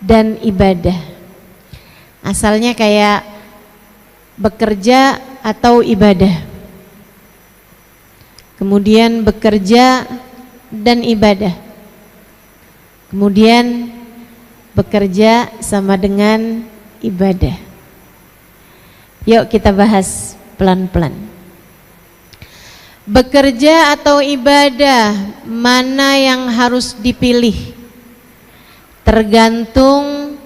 dan ibadah. Asalnya kayak bekerja atau ibadah, kemudian bekerja dan ibadah, kemudian bekerja sama dengan ibadah. Yuk kita bahas pelan-pelan. Bekerja atau ibadah, mana yang harus dipilih? Tergantung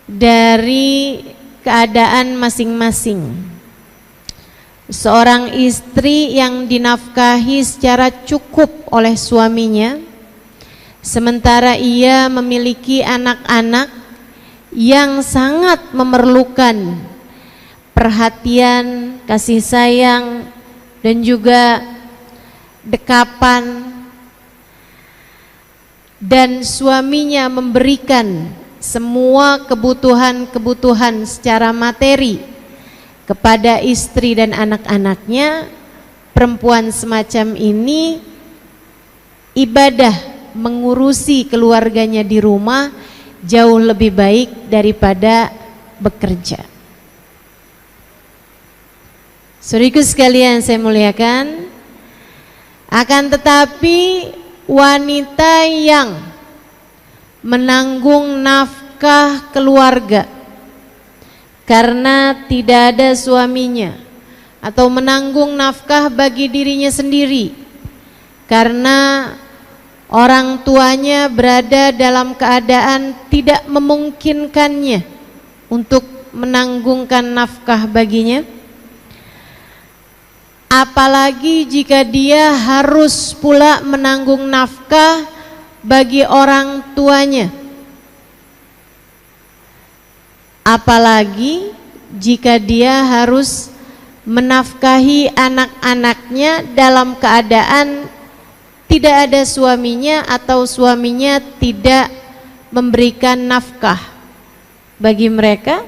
dari keadaan masing-masing. Seorang istri yang dinafkahi secara cukup oleh suaminya, sementara ia memiliki anak-anak yang sangat memerlukan perhatian, kasih sayang, dan juga dekapan, dan suaminya memberikan semua kebutuhan-kebutuhan secara materi kepada istri dan anak-anaknya, perempuan semacam ini ibadah mengurusi keluarganya di rumah jauh lebih baik daripada bekerja. Saudaraku sekalian saya muliakan, akan tetapi wanita yang menanggung nafkah keluarga karena tidak ada suaminya, atau menanggung nafkah bagi dirinya sendiri karena orang tuanya berada dalam keadaan tidak memungkinkannya untuk menanggungkan nafkah baginya, apalagi jika dia harus pula menanggung nafkah bagi orang tuanya, apalagi jika dia harus menafkahi anak-anaknya dalam keadaan tidak ada suaminya atau suaminya tidak memberikan nafkah bagi mereka,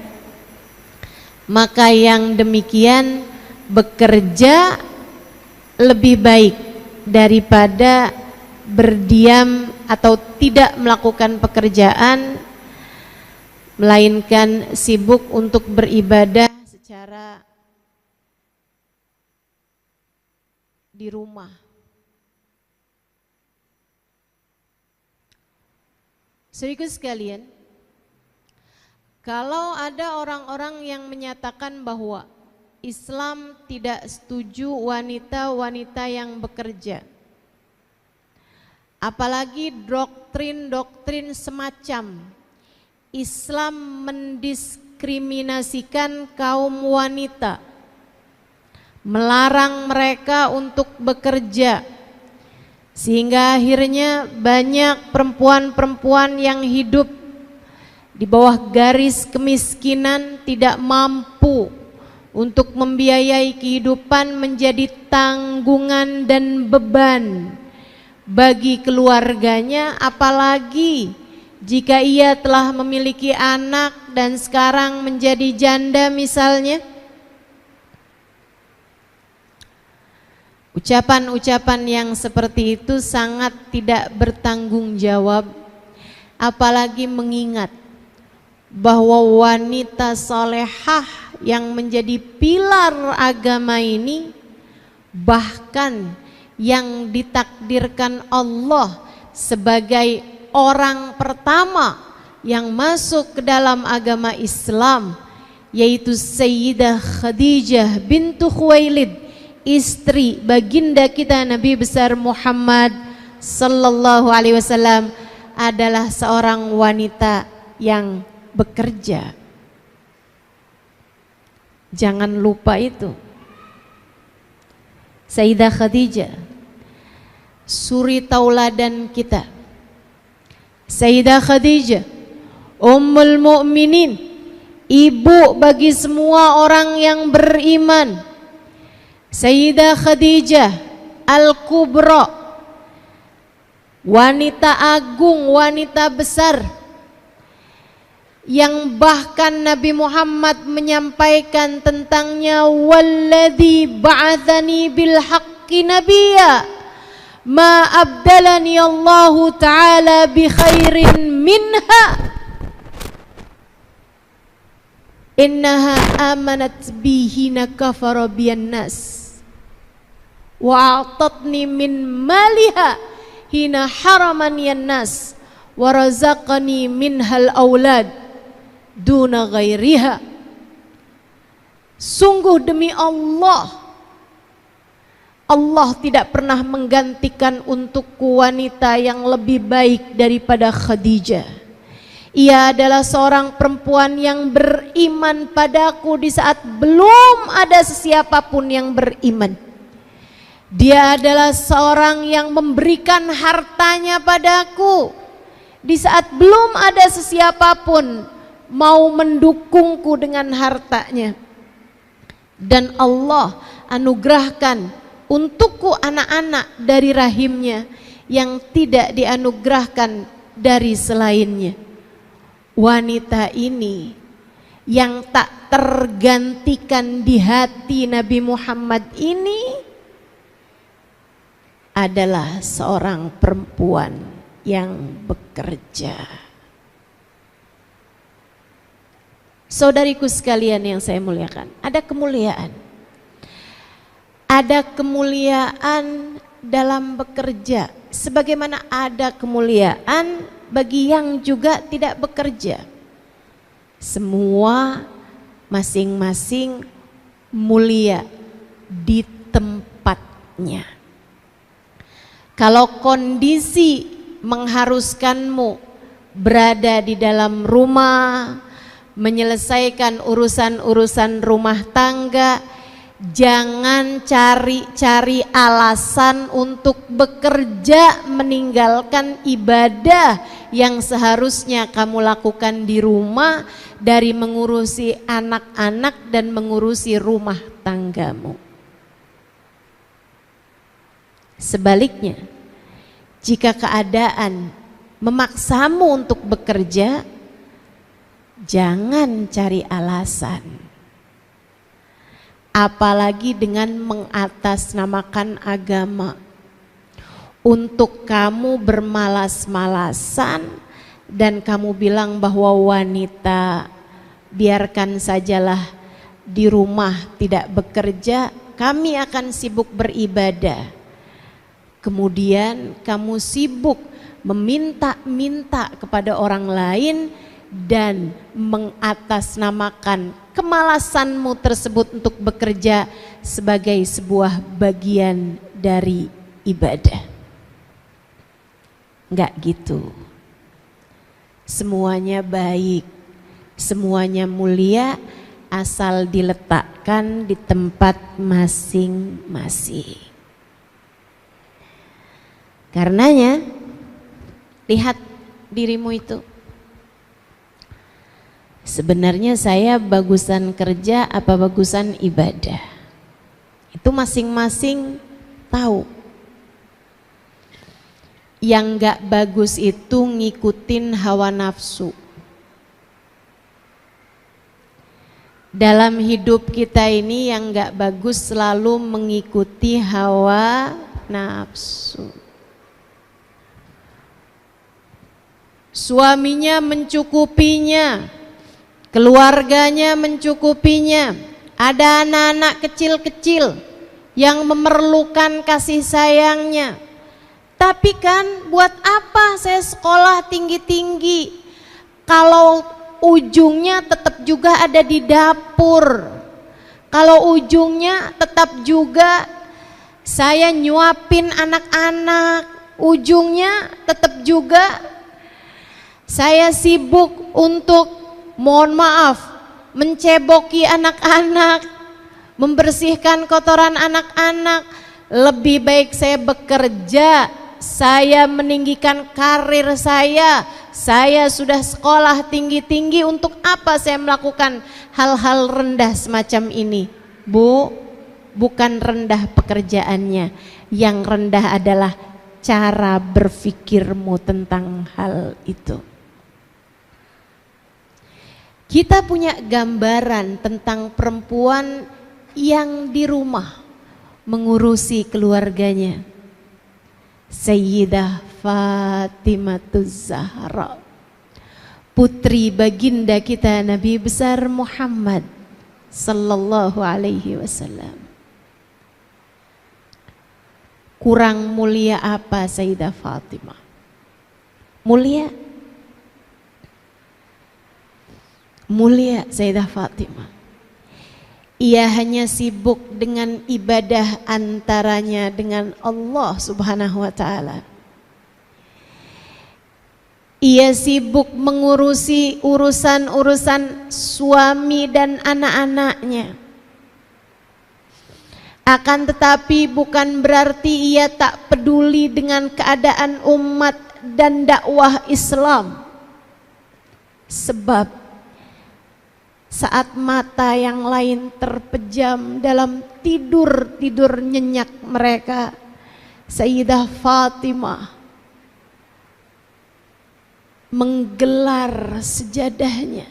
maka yang demikian bekerja lebih baik daripada berdiam atau tidak melakukan pekerjaan, melainkan sibuk untuk beribadah secara di rumah. Saudaraku sekalian, kalau ada orang-orang yang menyatakan bahwa Islam tidak setuju wanita-wanita yang bekerja, apalagi doktrin-doktrin semacam Islam mendiskriminasikan kaum wanita, melarang mereka untuk bekerja, sehingga akhirnya banyak perempuan-perempuan yang hidup di bawah garis kemiskinan tidak mampu untuk membiayai kehidupan menjadi tanggungan dan beban bagi keluarganya, apalagi jika ia telah memiliki anak dan sekarang menjadi janda misalnya. Ucapan-ucapan yang seperti itu sangat tidak bertanggung jawab, apalagi mengingat bahwa wanita solehah yang menjadi pilar agama ini, bahkan yang ditakdirkan Allah sebagai orang pertama yang masuk ke dalam agama Islam, yaitu Sayyidah Khadijah bintu Khuwailid, istri baginda kita Nabi besar Muhammad sallallahu alaihi wasallam, adalah seorang wanita yang bekerja. Jangan lupa itu. Sayyidah Khadijah, suri tauladan kita. Sayyidah Khadijah, Ummul Mukminin, ibu bagi semua orang yang beriman. Sayyidah Khadijah Al-Kubra, wanita agung, wanita besar, yang bahkan Nabi Muhammad menyampaikan tentangnya, walladzi ba'atsani bil haqqi nabiyya ma abdalani Allahu ta'ala bi khairin minha. innaha amanat bihina kafara biyan nas wa a'tatni min maliha hina haraman yan nas wa razaqani minhal aulad duna ghairiha. Sungguh demi Allah, Allah tidak pernah menggantikan untukku wanita yang lebih baik daripada Khadijah. Ia adalah seorang perempuan yang beriman padaku di saat belum ada sesiapapun yang beriman. Dia adalah seorang yang memberikan hartanya padaku di saat belum ada sesiapapun mau mendukungku dengan hartanya. Dan Allah anugerahkan untukku anak-anak dari rahimnya yang tidak dianugerahkan dari selainnya. Wanita ini yang tak tergantikan di hati Nabi Muhammad ini adalah seorang perempuan yang bekerja. Saudariku sekalian yang saya muliakan, ada kemuliaan. Ada kemuliaan dalam bekerja, sebagaimana ada kemuliaan bagi yang juga tidak bekerja. Semua masing-masing mulia di tempatnya. Kalau kondisi mengharuskanmu berada di dalam rumah, menyelesaikan urusan-urusan rumah tangga, jangan cari-cari alasan untuk bekerja meninggalkan ibadah yang seharusnya kamu lakukan di rumah, dari mengurusi anak-anak dan mengurusi rumah tanggamu. Sebaliknya, jika keadaan memaksamu untuk bekerja, jangan cari alasan. Apalagi dengan mengatasnamakan agama, untuk kamu bermalas-malasan dan kamu bilang bahwa wanita biarkan sajalah di rumah tidak bekerja, kami akan sibuk beribadah. Kemudian kamu sibuk meminta-minta kepada orang lain dan mengatasnamakan kemalasanmu tersebut untuk bekerja sebagai sebuah bagian dari ibadah. Enggak gitu. Semuanya baik, semuanya mulia asal diletakkan di tempat masing-masing. Karenanya lihat dirimu itu. Sebenarnya saya bagusan kerja apa bagusan ibadah? Itu masing-masing tahu. Yang gak bagus itu ngikutin hawa nafsu. Dalam hidup kita ini yang gak bagus selalu mengikuti hawa nafsu. Suaminya mencukupinya, keluarganya mencukupinya, ada anak-anak kecil-kecil yang memerlukan kasih sayangnya. Tapi kan buat apa saya sekolah tinggi-tinggi kalau ujungnya tetap juga ada di dapur, kalau ujungnya tetap juga saya nyuapin anak-anak, ujungnya tetap juga saya sibuk untuk, mohon maaf, menceboki anak-anak, membersihkan kotoran anak-anak. Lebih baik saya bekerja, saya meninggikan karir saya sudah sekolah tinggi-tinggi, untuk apa saya melakukan hal-hal rendah semacam ini? Bu, bukan rendah pekerjaannya, yang rendah adalah cara berpikirmu tentang hal itu. Kita punya gambaran tentang perempuan yang di rumah mengurusi keluarganya. Sayyidah Fatimah Zahra, putri baginda kita Nabi besar Muhammad sallallahu alaihi wasallam. Kurang mulia apa Sayyidah Fatimah? Mulia. Mulia Sayyidah Fatimah. Ia hanya sibuk dengan ibadah antaranya dengan Allah Subhanahu wa taala. Ia sibuk mengurusi urusan-urusan suami dan anak-anaknya. Akan tetapi bukan berarti ia tak peduli dengan keadaan umat dan dakwah Islam. Sebab saat mata yang lain terpejam dalam tidur-tidur nyenyak mereka, Sayyidah Fatimah menggelar sejadahnya,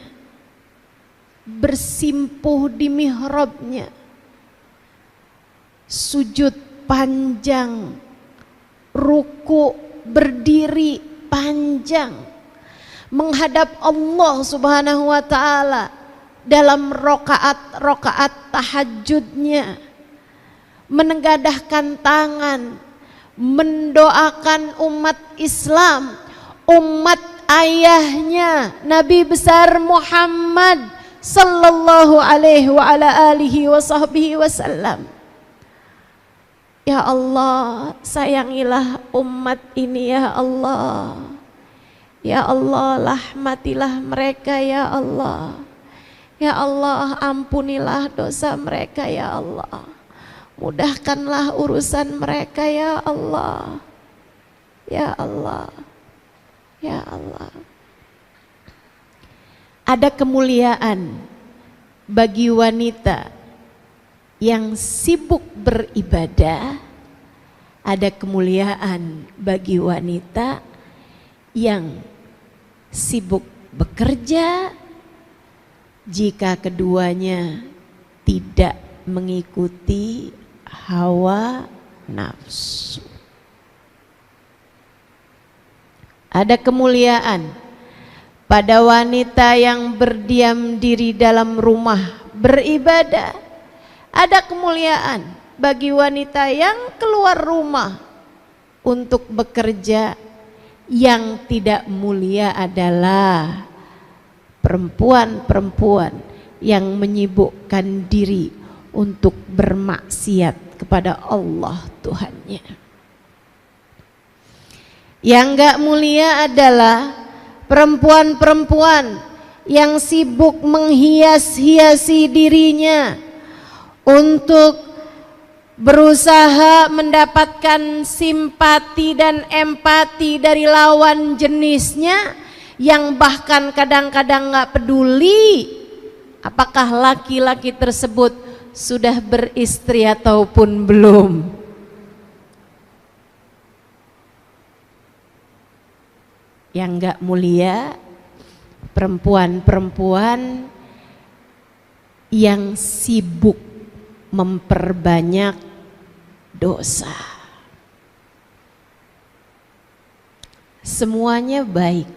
bersimpuh di mihrabnya, sujud panjang, ruku berdiri panjang, menghadap Allah Subhanahu wa taala dalam rokaat tahajudnya, menengadahkan tangan, mendoakan umat Islam, umat ayahnya Nabi besar Muhammad sallallahu alaihi wa ala alihi wa sahbihi wasallam. Ya Allah, sayangilah umat ini ya Allah. Ya Allah, rahmatilah mereka ya Allah. Ya Allah, ampunilah dosa mereka ya Allah. Mudahkanlah urusan mereka ya Allah. Ya Allah. Ya Allah. Ada kemuliaan bagi wanita yang sibuk beribadah, ada kemuliaan bagi wanita yang sibuk bekerja jika keduanya tidak mengikuti hawa nafsu. Ada kemuliaan pada wanita yang berdiam diri dalam rumah beribadah. Ada kemuliaan bagi wanita yang keluar rumah untuk bekerja. Yang tidak mulia adalah perempuan-perempuan yang menyibukkan diri untuk bermaksiat kepada Allah Tuhannya. Yang gak mulia adalah perempuan-perempuan yang sibuk menghias-hiasi dirinya untuk berusaha mendapatkan simpati dan empati dari lawan jenisnya, yang bahkan kadang-kadang gak peduli apakah laki-laki tersebut sudah beristri ataupun belum. Yang gak mulia perempuan-perempuan yang sibuk memperbanyak dosa. Semuanya baik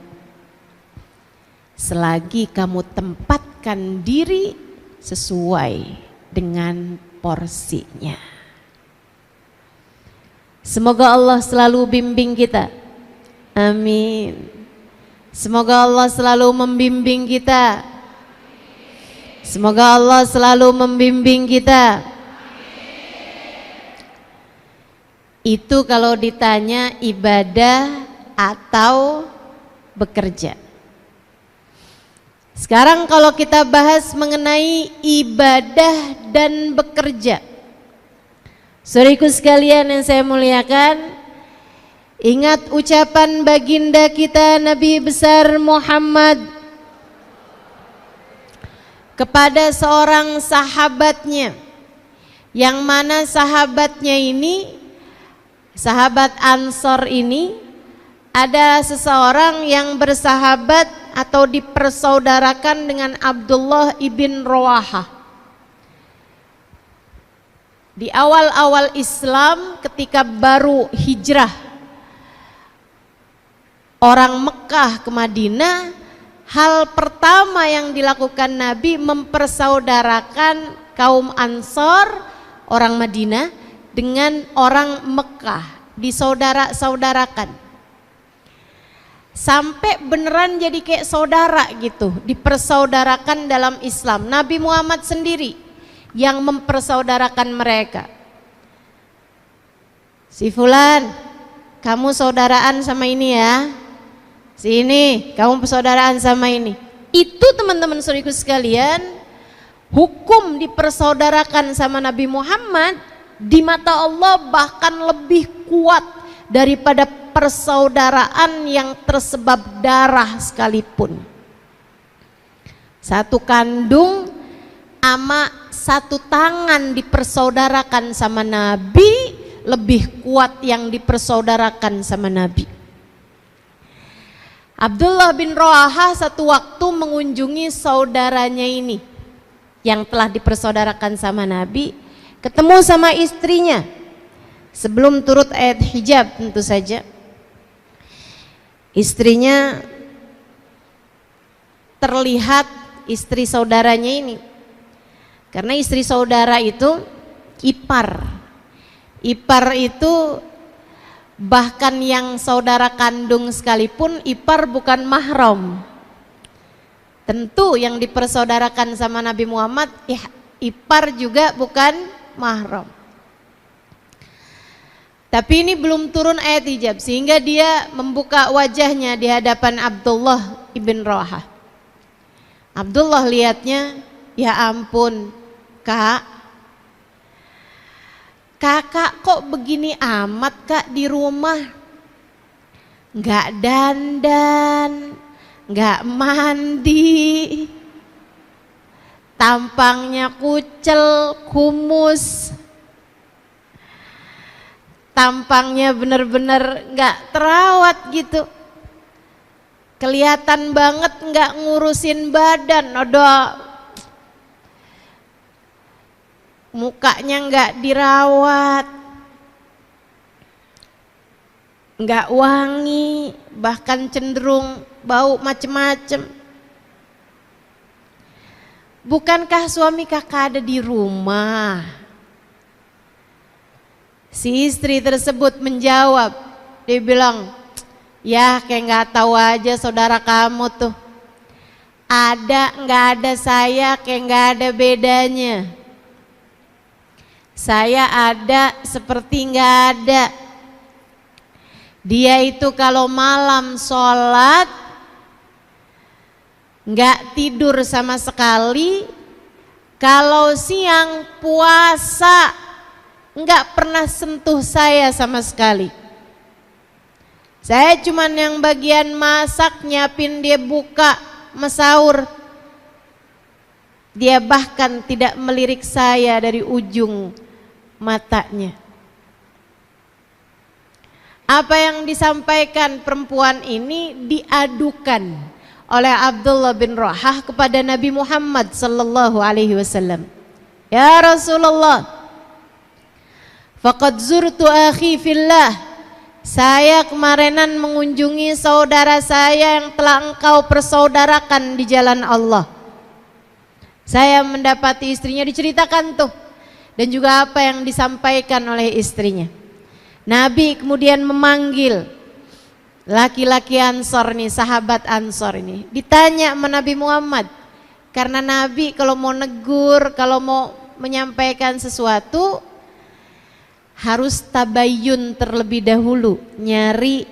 selagi kamu tempatkan diri sesuai dengan porsinya. Semoga Allah selalu bimbing kita. Amin. Semoga Allah selalu membimbing kita. Semoga Allah selalu membimbing kita. Itu kalau ditanya ibadah atau bekerja. Sekarang kalau kita bahas mengenai ibadah dan bekerja, saudaraku sekalian yang saya muliakan, ingat ucapan baginda kita Nabi besar Muhammad kepada seorang sahabatnya, yang mana sahabatnya ini, sahabat Ansor ini, ada seseorang yang bersahabat atau dipersaudarakan dengan Abdullah ibn Rawahah. Di awal-awal Islam ketika baru hijrah orang Mekah ke Madinah, hal pertama yang dilakukan Nabi mempersaudarakan kaum Ansor, orang Madinah, dengan orang Mekah, disaudara-saudarakan. Sampai beneran jadi kayak saudara gitu, dipersaudarakan dalam Islam. Nabi Muhammad sendiri yang mempersaudarakan mereka. Si fulan, kamu saudaraan sama ini ya. Sini, kamu persaudaraan sama ini. Itu teman-teman saudaraku sekalian, hukum dipersaudarakan sama Nabi Muhammad di mata Allah bahkan lebih kuat daripada persaudaraan yang tersebab darah sekalipun. Satu kandung ama satu tangan dipersaudarakan sama Nabi lebih kuat yang dipersaudarakan sama Nabi. Abdullah bin Rawahah satu waktu mengunjungi saudaranya ini yang telah dipersaudarakan sama Nabi, ketemu sama istrinya sebelum turut ayat hijab tentu saja. Istrinya terlihat istri saudaranya ini, karena istri saudara itu ipar. Ipar itu bahkan yang saudara kandung sekalipun ipar bukan mahram. Tentu yang dipersaudarakan sama Nabi Muhammad ipar juga bukan mahram. Tapi ini belum turun ayat hijab sehingga dia membuka wajahnya di hadapan Abdullah ibn Rawahah. Abdullah lihatnya, ya ampun kakak kok begini amat kak di rumah, nggak dandan, nggak mandi, tampangnya kucel, kumus, tampangnya bener-bener nggak terawat gitu, kelihatan banget nggak ngurusin badan, mukanya nggak dirawat, nggak wangi, bahkan cenderung bau macem-macem. Bukankah suami kakak ada di rumah? Si istri tersebut menjawab, dia bilang, ya kayak nggak tahu aja saudara kamu tuh, ada nggak ada saya kayak nggak ada bedanya. Saya ada seperti nggak ada. Dia itu kalau malam sholat nggak tidur sama sekali. Kalau siang puasa nggak pernah sentuh saya sama sekali. Saya cuman yang bagian masak, nyiapin dia buka, mesaur. Dia bahkan tidak melirik saya dari ujung matanya. Apa yang disampaikan perempuan ini diadukan oleh Abdullah bin Rawahah kepada Nabi Muhammad sallallahu alaihi wasallam. Ya Rasulullah, faqad zurtu akhi fillah. Saya kemarinan mengunjungi saudara saya yang telah engkau persaudarakan di jalan Allah. Saya mendapati istrinya, diceritakan tuh, dan juga apa yang disampaikan oleh istrinya. Nabi kemudian memanggil laki-laki Ansor nih, sahabat Ansor ini, ditanya sama Nabi Muhammad, karena Nabi kalau mau negur, kalau mau menyampaikan sesuatu harus tabayyun terlebih dahulu, nyari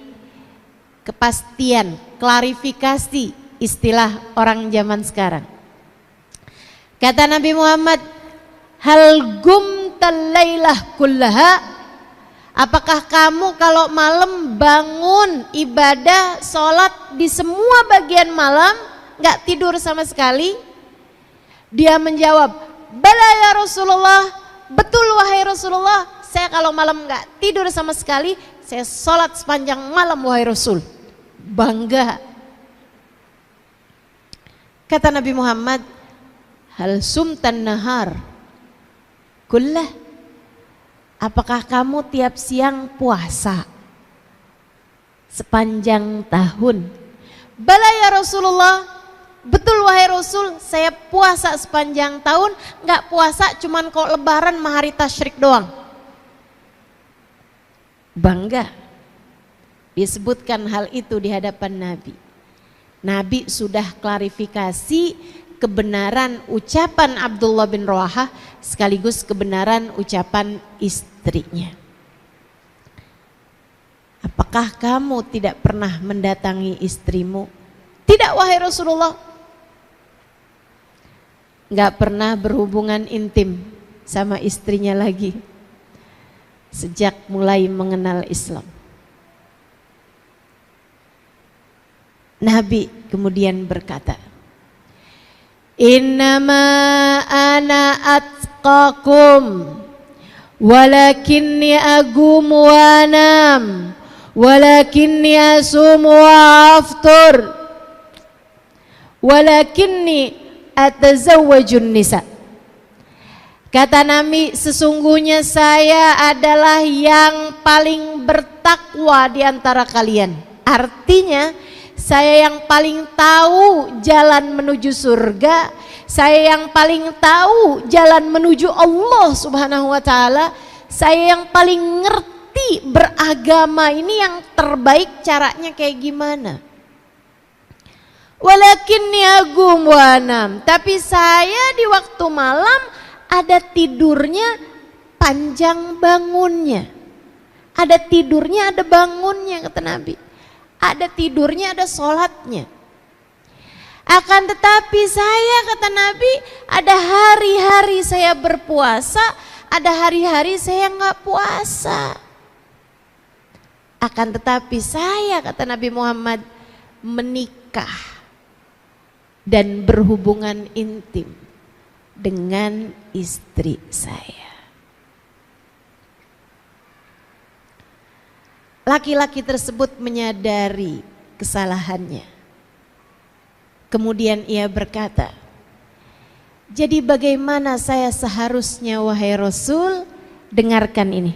kepastian, klarifikasi, istilah orang zaman sekarang. Kata Nabi Muhammad, hal gumtal lailah kullaha, apakah kamu kalau malam bangun ibadah sholat di semua bagian malam gak tidur sama sekali? Dia menjawab, bala ya Rasulullah, betul wahai Rasulullah, saya kalau malam gak tidur sama sekali, saya sholat sepanjang malam wahai Rasul. Bangga. Kata Nabi Muhammad, hal sumtan nahar kullah, apakah kamu tiap siang puasa sepanjang tahun? Bala ya Rasulullah, betul wahai Rasul, saya puasa sepanjang tahun, nggak puasa cuman kok lebaran sama hari tasyrik doang. Bangga disebutkan hal itu di hadapan Nabi. Nabi sudah klarifikasi kebenaran ucapan Abdullah bin Rawahah sekaligus kebenaran ucapan istrinya. Apakah kamu tidak pernah mendatangi istrimu? Tidak wahai Rasulullah. Gak pernah berhubungan intim sama istrinya lagi sejak mulai mengenal Islam. Nabi kemudian berkata, Innama ana atqakum walakinni agum wa anam walakinni asum wa aftur walakinni atazawwajun nisa. Kata Nabi, sesungguhnya saya adalah yang paling bertakwa di antara kalian. Artinya saya yang paling tahu jalan menuju surga, saya yang paling tahu jalan menuju Allah Subhanahu wa taala, saya yang paling ngerti beragama ini yang terbaik caranya kayak gimana. Walakinni agum wa anam, tapi saya di waktu malam ada tidurnya panjang bangunnya. Ada tidurnya, ada bangunnya kata Nabi. Ada tidurnya, ada sholatnya. Akan tetapi saya kata Nabi, ada hari-hari saya berpuasa, ada hari-hari saya nggak puasa. Akan tetapi saya kata Nabi Muhammad menikah dan berhubungan intim dengan istri saya. Laki-laki tersebut menyadari kesalahannya. Kemudian ia berkata, jadi bagaimana saya seharusnya wahai Rasul? Dengarkan ini.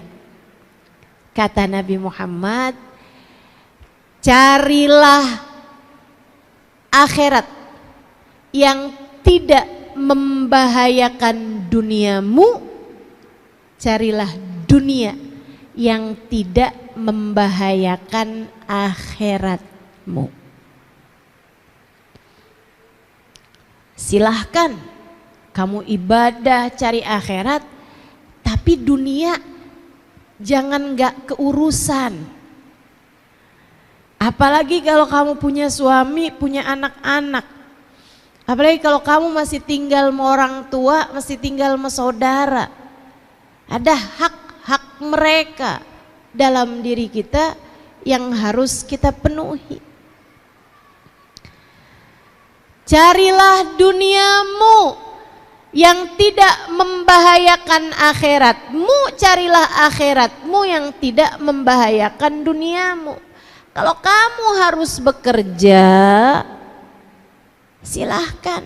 Kata Nabi Muhammad, carilah akhirat yang tidak membahayakan duniamu, carilah dunia yang tidak membahayakan akhiratmu. Silahkan kamu ibadah cari akhirat, tapi dunia jangan gak keurusan. Apalagi kalau kamu punya suami, punya anak-anak. Apalagi kalau kamu masih tinggal sama orang tua, masih tinggal sama saudara. Ada hak-hak mereka dalam diri kita yang harus kita penuhi. Carilah duniamu yang tidak membahayakan akhiratmu, carilah akhiratmu yang tidak membahayakan duniamu. Kalau kamu harus bekerja, silahkan,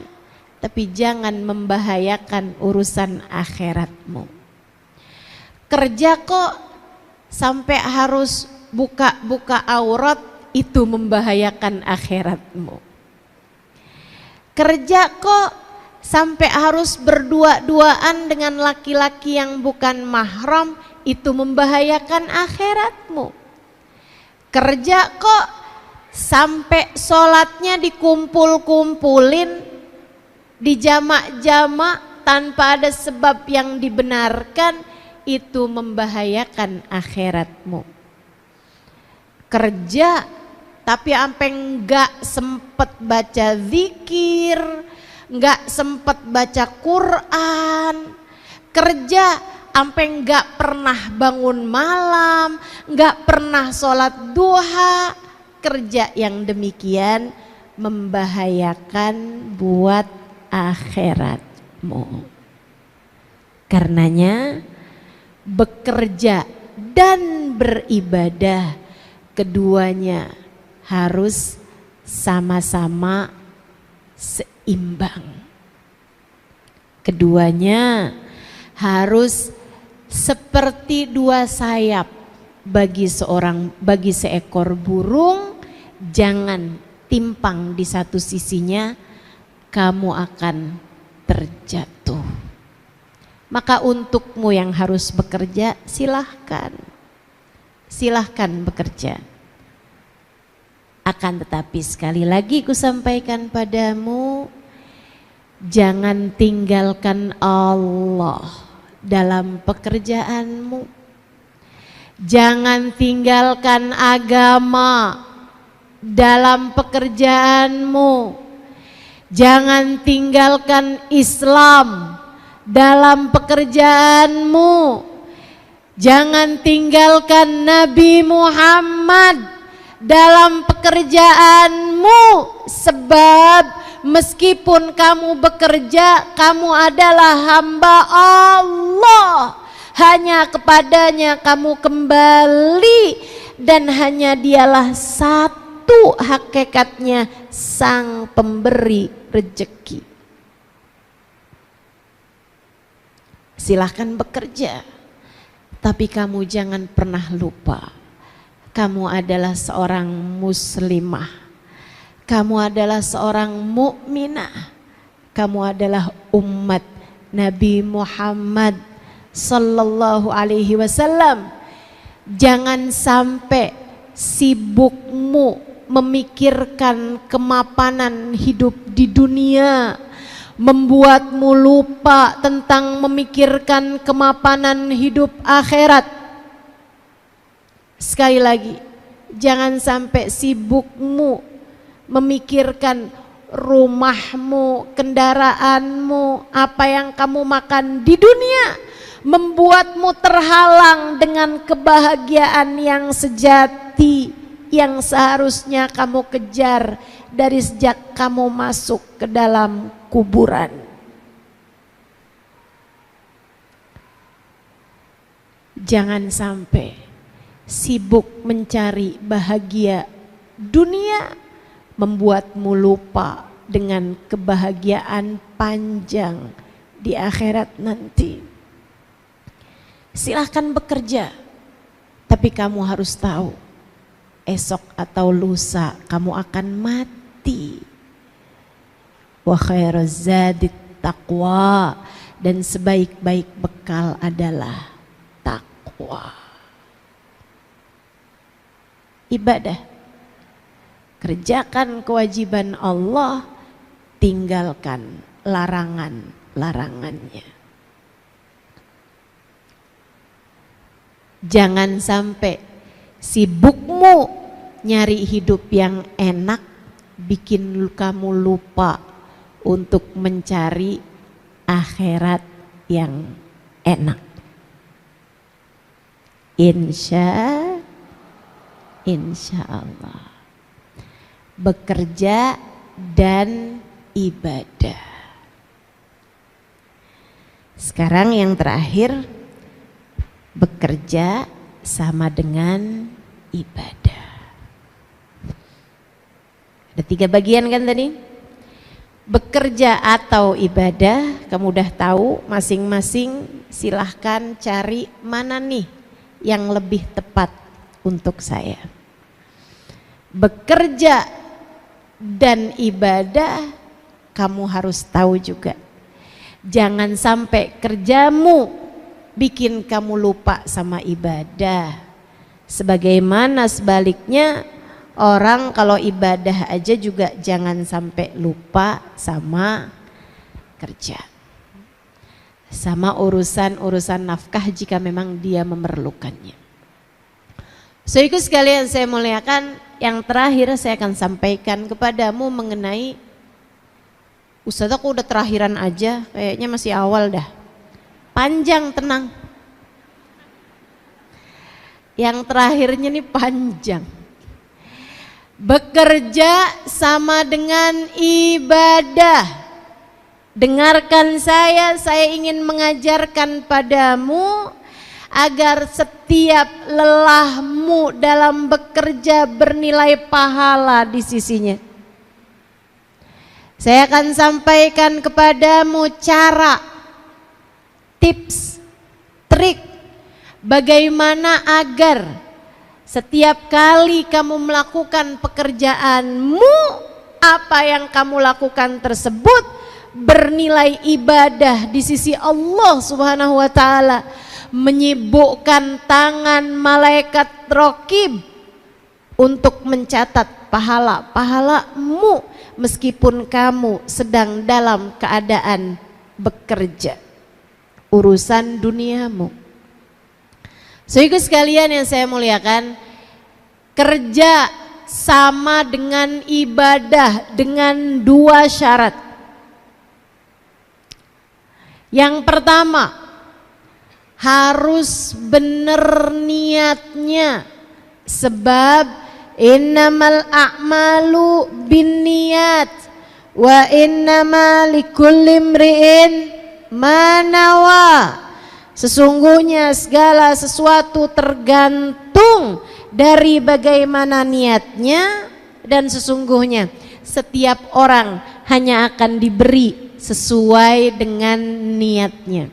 tapi jangan membahayakan urusan akhiratmu. Kerja kok sampai harus buka-buka aurat, itu membahayakan akhiratmu. Kerja kok sampai harus berdua-duaan dengan laki-laki yang bukan mahram, itu membahayakan akhiratmu. Kerja kok sampai sholatnya dikumpul-kumpulin, dijamak-jamak tanpa ada sebab yang dibenarkan, itu membahayakan akhiratmu. Kerja tapi sampai enggak sempet baca zikir, enggak sempet baca Quran. Kerja sampai enggak pernah bangun malam, enggak pernah sholat duha. Kerja yang demikian membahayakan buat akhiratmu. Karenanya bekerja dan beribadah keduanya harus sama-sama seimbang. Keduanya harus seperti dua sayap bagi seekor burung, jangan timpang di satu sisinya kamu akan terjatuh. Maka untukmu yang harus bekerja, silahkan bekerja. Akan tetapi sekali lagi ku sampaikan padamu, jangan tinggalkan Allah dalam pekerjaanmu. Jangan tinggalkan agama dalam pekerjaanmu. Jangan tinggalkan Islam dalam pekerjaanmu. Jangan tinggalkan Nabi Muhammad dalam pekerjaanmu, sebab meskipun kamu bekerja, kamu adalah hamba Allah. Hanya kepadanya kamu kembali, dan hanya dialah satu hakikatnya, sang pemberi rezeki. Silahkan bekerja, tapi kamu jangan pernah lupa, kamu adalah seorang muslimah, kamu adalah seorang mukminah, kamu adalah umat Nabi Muhammad sallallahu alaihi wasallam. Jangan sampai sibukmu memikirkan kemapanan hidup di dunia membuatmu lupa tentang memikirkan kemapanan hidup akhirat. Sekali lagi, jangan sampai sibukmu memikirkan rumahmu, kendaraanmu, apa yang kamu makan di dunia membuatmu terhalang dengan kebahagiaan yang sejati yang seharusnya kamu kejar dari sejak kamu masuk ke dalam kuburan. Jangan sampai sibuk mencari bahagia dunia membuatmu lupa dengan kebahagiaan panjang di akhirat nanti. Silahkan bekerja, tapi kamu harus tahu esok atau lusa kamu akan mati. Wa khairuz zadit taqwa, dan sebaik-baik bekal adalah takwa. Ibadah, kerjakan kewajiban Allah, tinggalkan larangan-larangannya. Jangan sampai sibukmu nyari hidup yang enak bikin kamu lupa untuk mencari akhirat yang enak. Insya Allah. Bekerja dan ibadah. Sekarang yang terakhir, bekerja sama dengan ibadah. Ada 3 bagian kan tadi? Bekerja atau ibadah, kamu udah tahu masing-masing. Silahkan cari mana nih yang lebih tepat untuk saya. Bekerja dan ibadah, kamu harus tahu juga. Jangan sampai kerjamu bikin kamu lupa sama ibadah. Sebagaimana sebaliknya, orang kalau ibadah aja juga jangan sampai lupa sama kerja, sama urusan nafkah jika memang dia memerlukannya. Saudaraku sekalian saya muliakan, yang terakhir saya akan sampaikan kepadamu mengenai, Ustaz aku udah terakhiran aja, kayaknya masih awal dah. Panjang, tenang. Yang terakhirnya nih panjang. Bekerja sama dengan ibadah. Dengarkan saya ingin mengajarkan padamu agar setiap lelahmu dalam bekerja bernilai pahala di sisinya. Saya akan sampaikan kepadamu cara, tips, trik bagaimana agar setiap kali kamu melakukan pekerjaanmu apa yang kamu lakukan tersebut bernilai ibadah di sisi Allah Subhanahu wa taala, menyibukkan tangan malaikat raqib untuk mencatat pahala-pahalamu meskipun kamu sedang dalam keadaan bekerja urusan duniamu. Saudara sekalian yang saya muliakan, kerja sama dengan ibadah dengan dua syarat. Yang pertama, harus benar niatnya, sebab innamal a'malu binniyat wa innama likulli imri'in ma nawa. Sesungguhnya segala sesuatu tergantung dari bagaimana niatnya, dan sesungguhnya setiap orang hanya akan diberi sesuai dengan niatnya.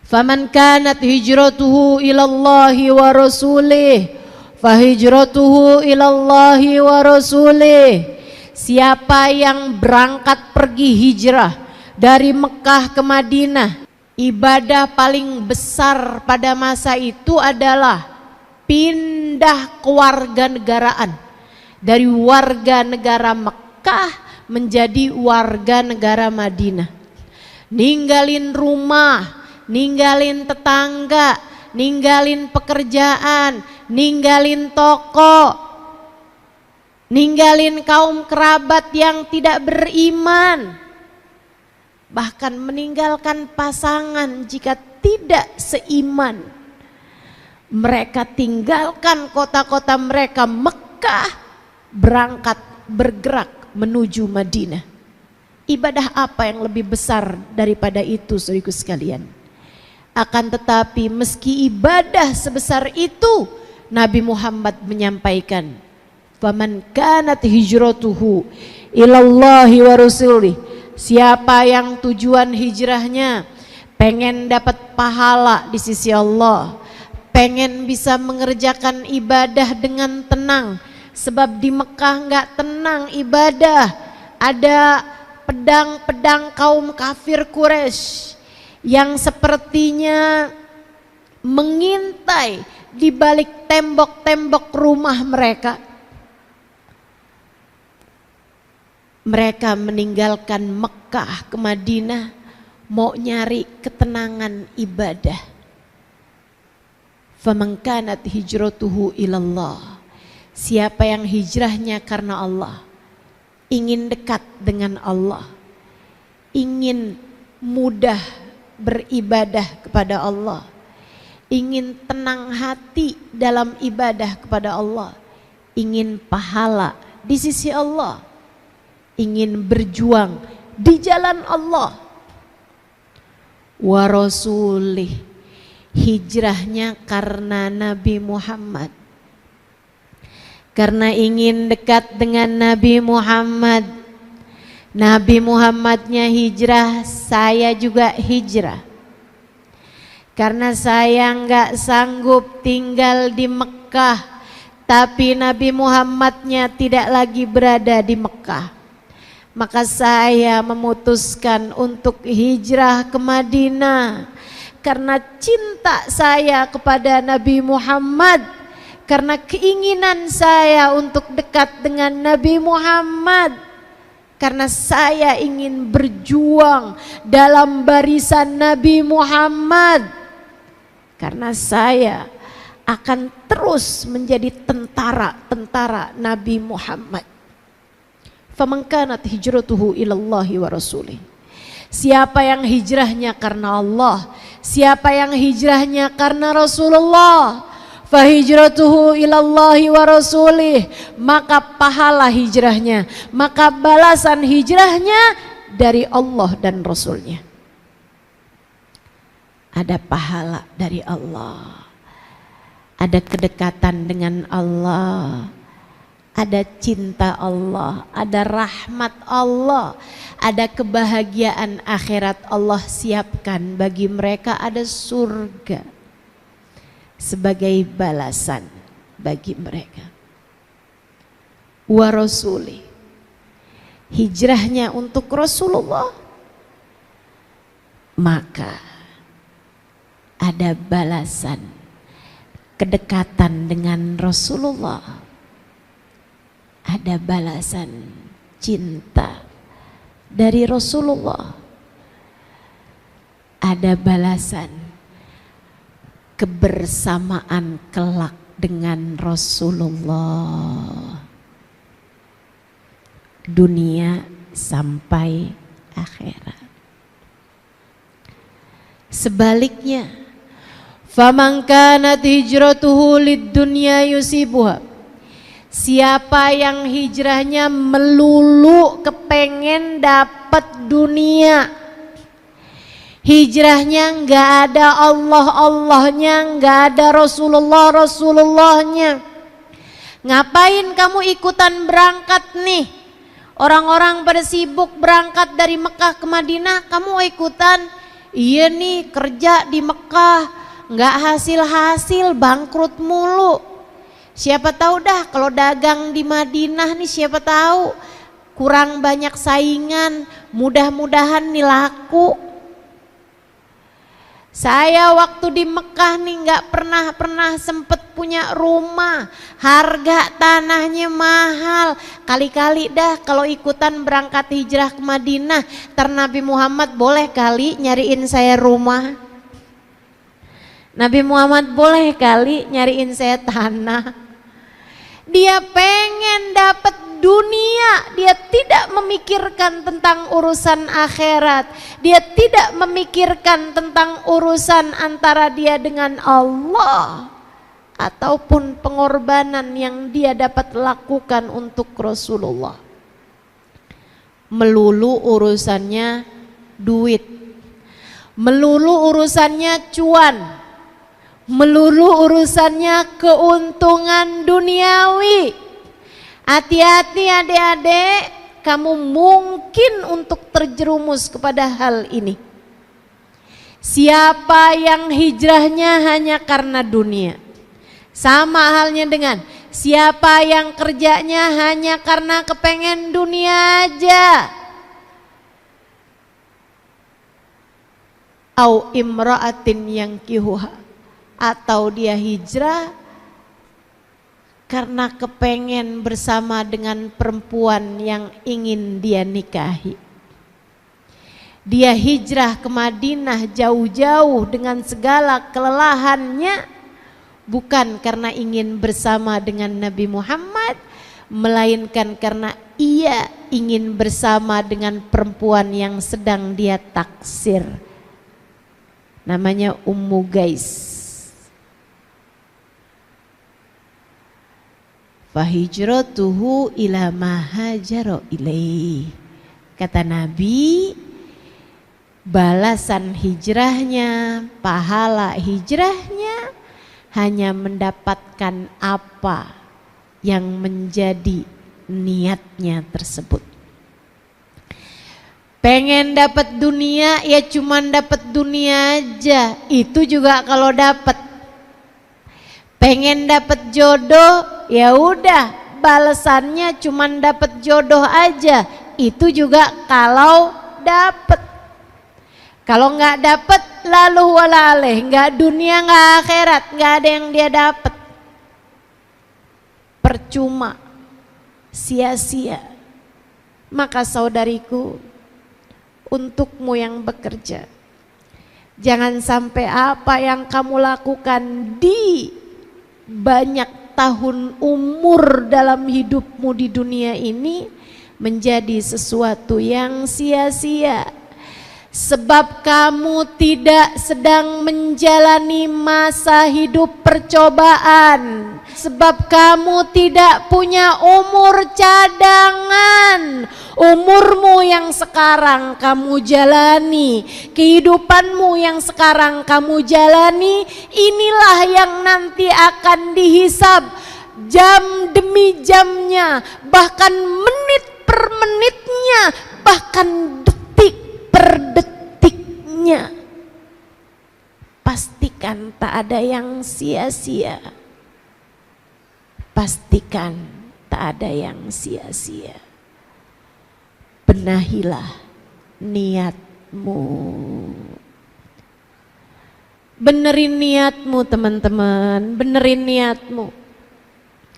Faman kanat hijratuhu ilallahi wa rasulih fahijratuhu ilallahi wa rasulih. Siapa yang berangkat pergi hijrah dari Mekah ke Madinah, ibadah paling besar pada masa itu adalah pindah kewarganegaraan dari warga negara Mekah menjadi warga negara Madinah. Ninggalin rumah, ninggalin tetangga, ninggalin pekerjaan, ninggalin toko, ninggalin kaum kerabat yang tidak beriman, bahkan meninggalkan pasangan jika tidak seiman. Mereka tinggalkan kota-kota mereka Mekah, berangkat bergerak menuju Madinah. Ibadah apa yang lebih besar daripada itu, saudaraku sekalian? Akan tetapi meski ibadah sebesar itu, Nabi Muhammad menyampaikan, faman kanat hijratuhu ilallahi wa rasulih. Siapa yang tujuan hijrahnya pengen dapat pahala di sisi Allah, pengen bisa mengerjakan ibadah dengan tenang, sebab di Mekah nggak tenang ibadah. Ada pedang-pedang kaum kafir Quraisy yang sepertinya mengintai di balik tembok-tembok rumah mereka. Mereka meninggalkan Mekah ke Madinah mau nyari ketenangan ibadah. Faman kanat hijratuhu ilallah. Siapa yang hijrahnya karena Allah, ingin dekat dengan Allah, ingin mudah beribadah kepada Allah, ingin tenang hati dalam ibadah kepada Allah, ingin pahala di sisi Allah, ingin berjuang di jalan Allah, wa rasulih, hijrahnya karena Nabi Muhammad, karena ingin dekat dengan Nabi Muhammad. Nabi Muhammadnya hijrah, saya juga hijrah. Karena saya nggak sanggup tinggal di Mekah, tapi Nabi Muhammadnya tidak lagi berada di Mekah, maka saya memutuskan untuk hijrah ke Madinah. Karena cinta saya kepada Nabi Muhammad, karena keinginan saya untuk dekat dengan Nabi Muhammad, karena saya ingin berjuang dalam barisan Nabi Muhammad, karena saya akan terus menjadi tentara-tentara Nabi Muhammad. Faman kanat hijratuhu ilallahi wa rasulih. Siapa yang hijrahnya karena Allah, siapa yang hijrahnya karena Rasulullah, fahijratuhu ilallahi wa rasulih, maka pahala hijrahnya, maka balasan hijrahnya dari Allah dan Rasulnya. Ada pahala dari Allah, ada kedekatan dengan Allah, ada cinta Allah, ada rahmat Allah, ada kebahagiaan akhirat Allah siapkan bagi mereka, ada surga sebagai balasan bagi mereka. Wa rasuli, hijrahnya untuk Rasulullah, maka ada balasan kedekatan dengan Rasulullah, ada balasan cinta dari Rasulullah, ada balasan kebersamaan kelak dengan Rasulullah, dunia sampai akhirat. Sebaliknya, faman kanat hijratuhu lid-dunya yusibuha, siapa yang hijrahnya melulu kepengen dapat dunia, hijrahnya nggak ada Allah-Allahnya, nggak ada Rasulullah-Rasulullahnya. Ngapain kamu ikutan berangkat nih? Orang-orang pada sibuk berangkat dari Mekah ke Madinah, kamu ikutan? Iya nih, kerja di Mekah nggak hasil-hasil, bangkrut mulu. Siapa tahu dah kalau dagang di Madinah nih, siapa tahu kurang banyak saingan, mudah-mudahan nih laku. Saya waktu di Mekah nih nggak pernah sempet punya rumah, harga tanahnya mahal. Kali-kali dah kalau ikutan berangkat hijrah ke Madinah, ntar Nabi Muhammad boleh kali nyariin saya rumah. Nabi Muhammad boleh kali nyariin saya tanah. Dia pengen dapat dunia, dia tidak memikirkan tentang urusan akhirat, dia tidak memikirkan tentang urusan antara dia dengan Allah ataupun pengorbanan yang dia dapat lakukan untuk Rasulullah. Melulu urusannya duit, melulu urusannya cuan, melulu urusannya keuntungan duniawi. Hati-hati adik-adik, kamu mungkin untuk terjerumus kepada hal ini. Siapa yang hijrahnya hanya karena dunia, sama halnya dengan siapa yang kerjanya hanya karena kepengen dunia aja. Au imra'atin yang kihuha, atau dia hijrah karena kepengen bersama dengan perempuan yang ingin dia nikahi. Dia hijrah ke Madinah jauh-jauh dengan segala kelelahannya, bukan karena ingin bersama dengan Nabi Muhammad, melainkan karena ia ingin bersama dengan perempuan yang sedang dia taksir, namanya Ummu Gais. Fahijratuhu ila ma hajara ilaih. Kata Nabi, balasan hijrahnya, pahala hijrahnya hanya mendapatkan apa yang menjadi niatnya tersebut. Pengen dapat dunia, ya cuman dapat dunia aja, itu juga kalau dapat. Pengen dapat jodoh, ya udah balasannya cuman dapat jodoh aja, itu juga kalau dapat. Kalau nggak dapat, lalu walaleh, nggak dunia nggak akhirat, nggak ada yang dia dapat. Percuma, sia-sia. Maka saudariku, untukmu yang bekerja, jangan sampai apa yang kamu lakukan di banyak tahun umur dalam hidupmu di dunia ini menjadi sesuatu yang sia-sia. Sebab kamu tidak sedang menjalani masa hidup percobaan. Sebab kamu tidak punya umur cadangan. Umurmu yang sekarang kamu jalani, kehidupanmu yang sekarang kamu jalani, inilah yang nanti akan dihisab jam demi jamnya, bahkan menit per menitnya, bahkan detik per detiknya. Pastikan tak ada yang sia-sia. Pastikan tak ada yang sia-sia. benahilah niatmu. Benerin niatmu teman-teman, benerin niatmu.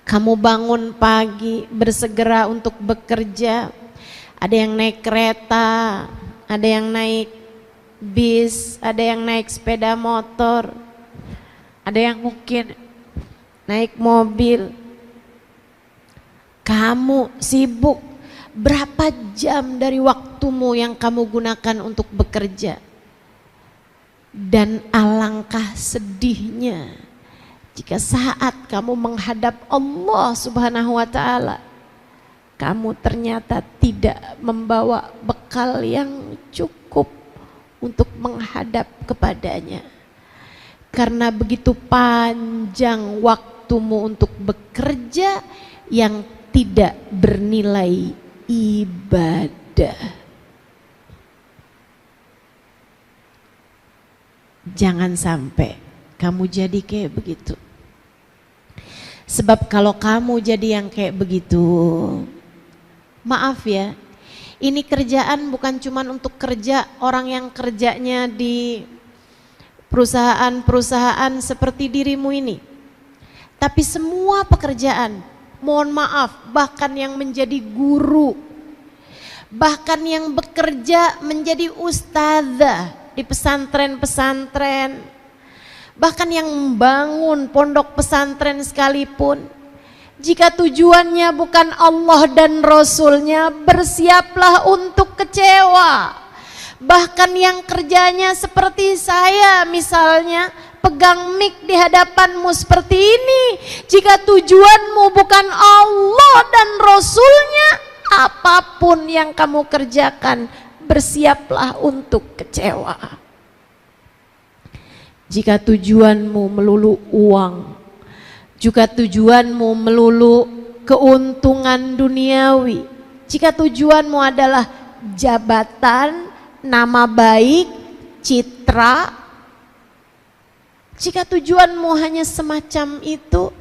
Kamu bangun pagi bersegera untuk bekerja. Ada yang naik kereta, ada yang naik bis, ada yang naik sepeda motor, ada yang mungkin naik mobil. Kamu sibuk, berapa jam dari waktumu yang kamu gunakan untuk bekerja? Dan alangkah sedihnya jika saat kamu menghadap Allah Subhanahu wa Ta'ala, kamu ternyata tidak membawa bekal yang cukup untuk menghadap kepadanya. Karena begitu panjang waktumu untuk bekerja yang tidak bernilai ibadah. Jangan sampai kamu jadi kayak begitu. Sebab kalau kamu jadi yang kayak begitu, maaf ya, ini kerjaan bukan cuma untuk kerja orang yang kerjanya di perusahaan-perusahaan seperti dirimu ini. Tapi semua pekerjaan, mohon maaf, bahkan yang menjadi guru, bahkan yang bekerja menjadi ustazah di pesantren-pesantren, bahkan yang membangun pondok pesantren sekalipun, jika tujuannya bukan Allah dan Rasulnya, bersiaplah untuk kecewa. Bahkan yang kerjanya seperti saya misalnya, pegang mic di hadapanmu seperti ini, jika tujuanmu bukan Allah dan Rasulnya, apapun yang kamu kerjakan, bersiaplah untuk kecewa. Jika tujuanmu melulu uang, jika tujuanmu melulu keuntungan duniawi, jika tujuanmu adalah jabatan, nama baik, citra, jika tujuanmu hanya semacam itu,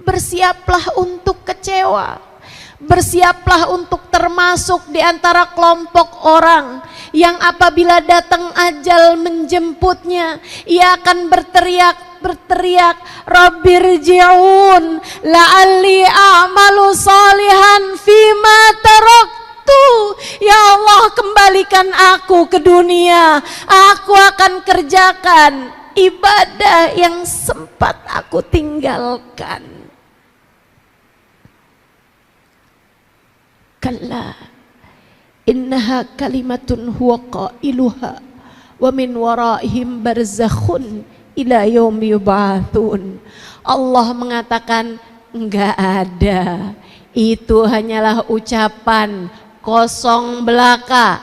bersiaplah untuk kecewa. Bersiaplah untuk termasuk di antara kelompok orang yang apabila datang ajal menjemputnya, ia akan berteriak, Rabbirji'un la'alli a'malu salihan fima taraktu. Ya Allah, kembalikan aku ke dunia, aku akan kerjakan ibadah yang sempat aku tinggalkan. Kalla innaha kalimatun huwa qailuha wa min waraihim barzakhun ila yaumi yub'atsun. Allah mengatakan enggak ada, itu hanyalah ucapan kosong belaka,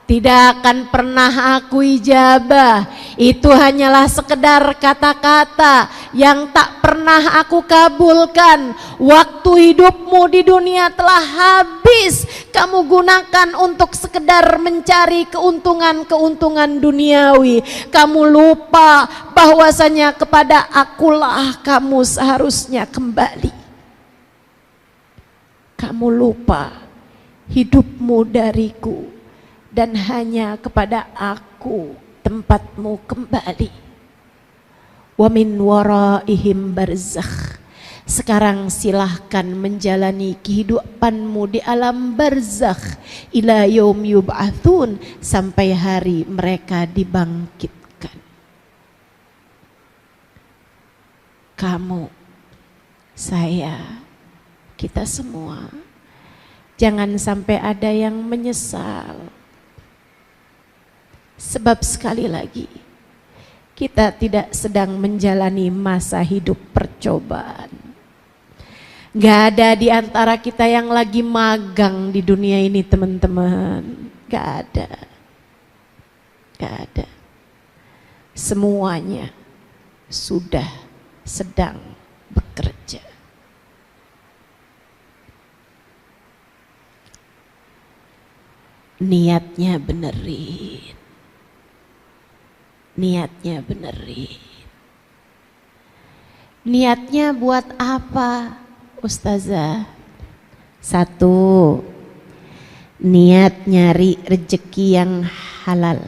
tidak akan pernah aku ijabah. Itu hanyalah sekedar kata-kata yang tak pernah aku kabulkan. Waktu hidupmu di dunia telah habis, kamu gunakan untuk sekedar mencari keuntungan-keuntungan duniawi. Kamu lupa bahwasanya kepada akulah kamu seharusnya kembali. Kamu lupa hidupmu dariku, dan hanya kepada aku tempatmu kembali. Wa min waraihim barzakh. Sekarang silahkan menjalani kehidupanmu di alam barzakh ila yaum yub'atsun, sampai hari mereka dibangkitkan. Kamu, saya, kita semua, jangan sampai ada yang menyesal. Sebab sekali lagi, kita tidak sedang menjalani masa hidup percobaan. Gak ada di antara kita yang lagi magang di dunia ini, teman-teman. Gak ada. Gak ada. Semuanya sudah sedang bekerja. Niatnya benerin. Niatnya benerin. Niatnya buat apa, Ustazah? 1, niat nyari rezeki yang halal.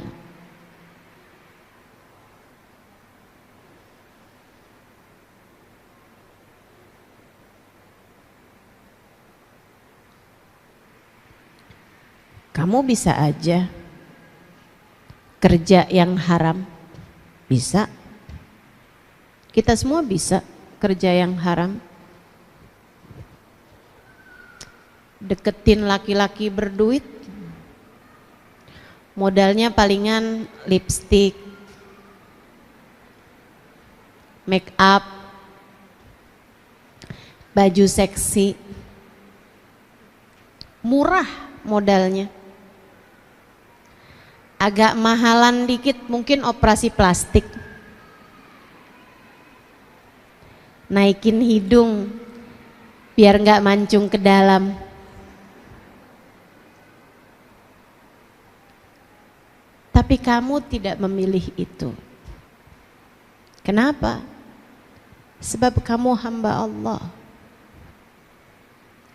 Kamu bisa aja kerja yang haram, bisa. Kita semua bisa kerja yang haram. Deketin laki-laki berduit, modalnya palingan lipstick, make up, baju seksi, murah modalnya. Agak mahalan dikit mungkin operasi plastik, naikin hidung biar nggak mancung ke dalam. Tapi kamu tidak memilih itu. Kenapa? Sebab kamu hamba Allah.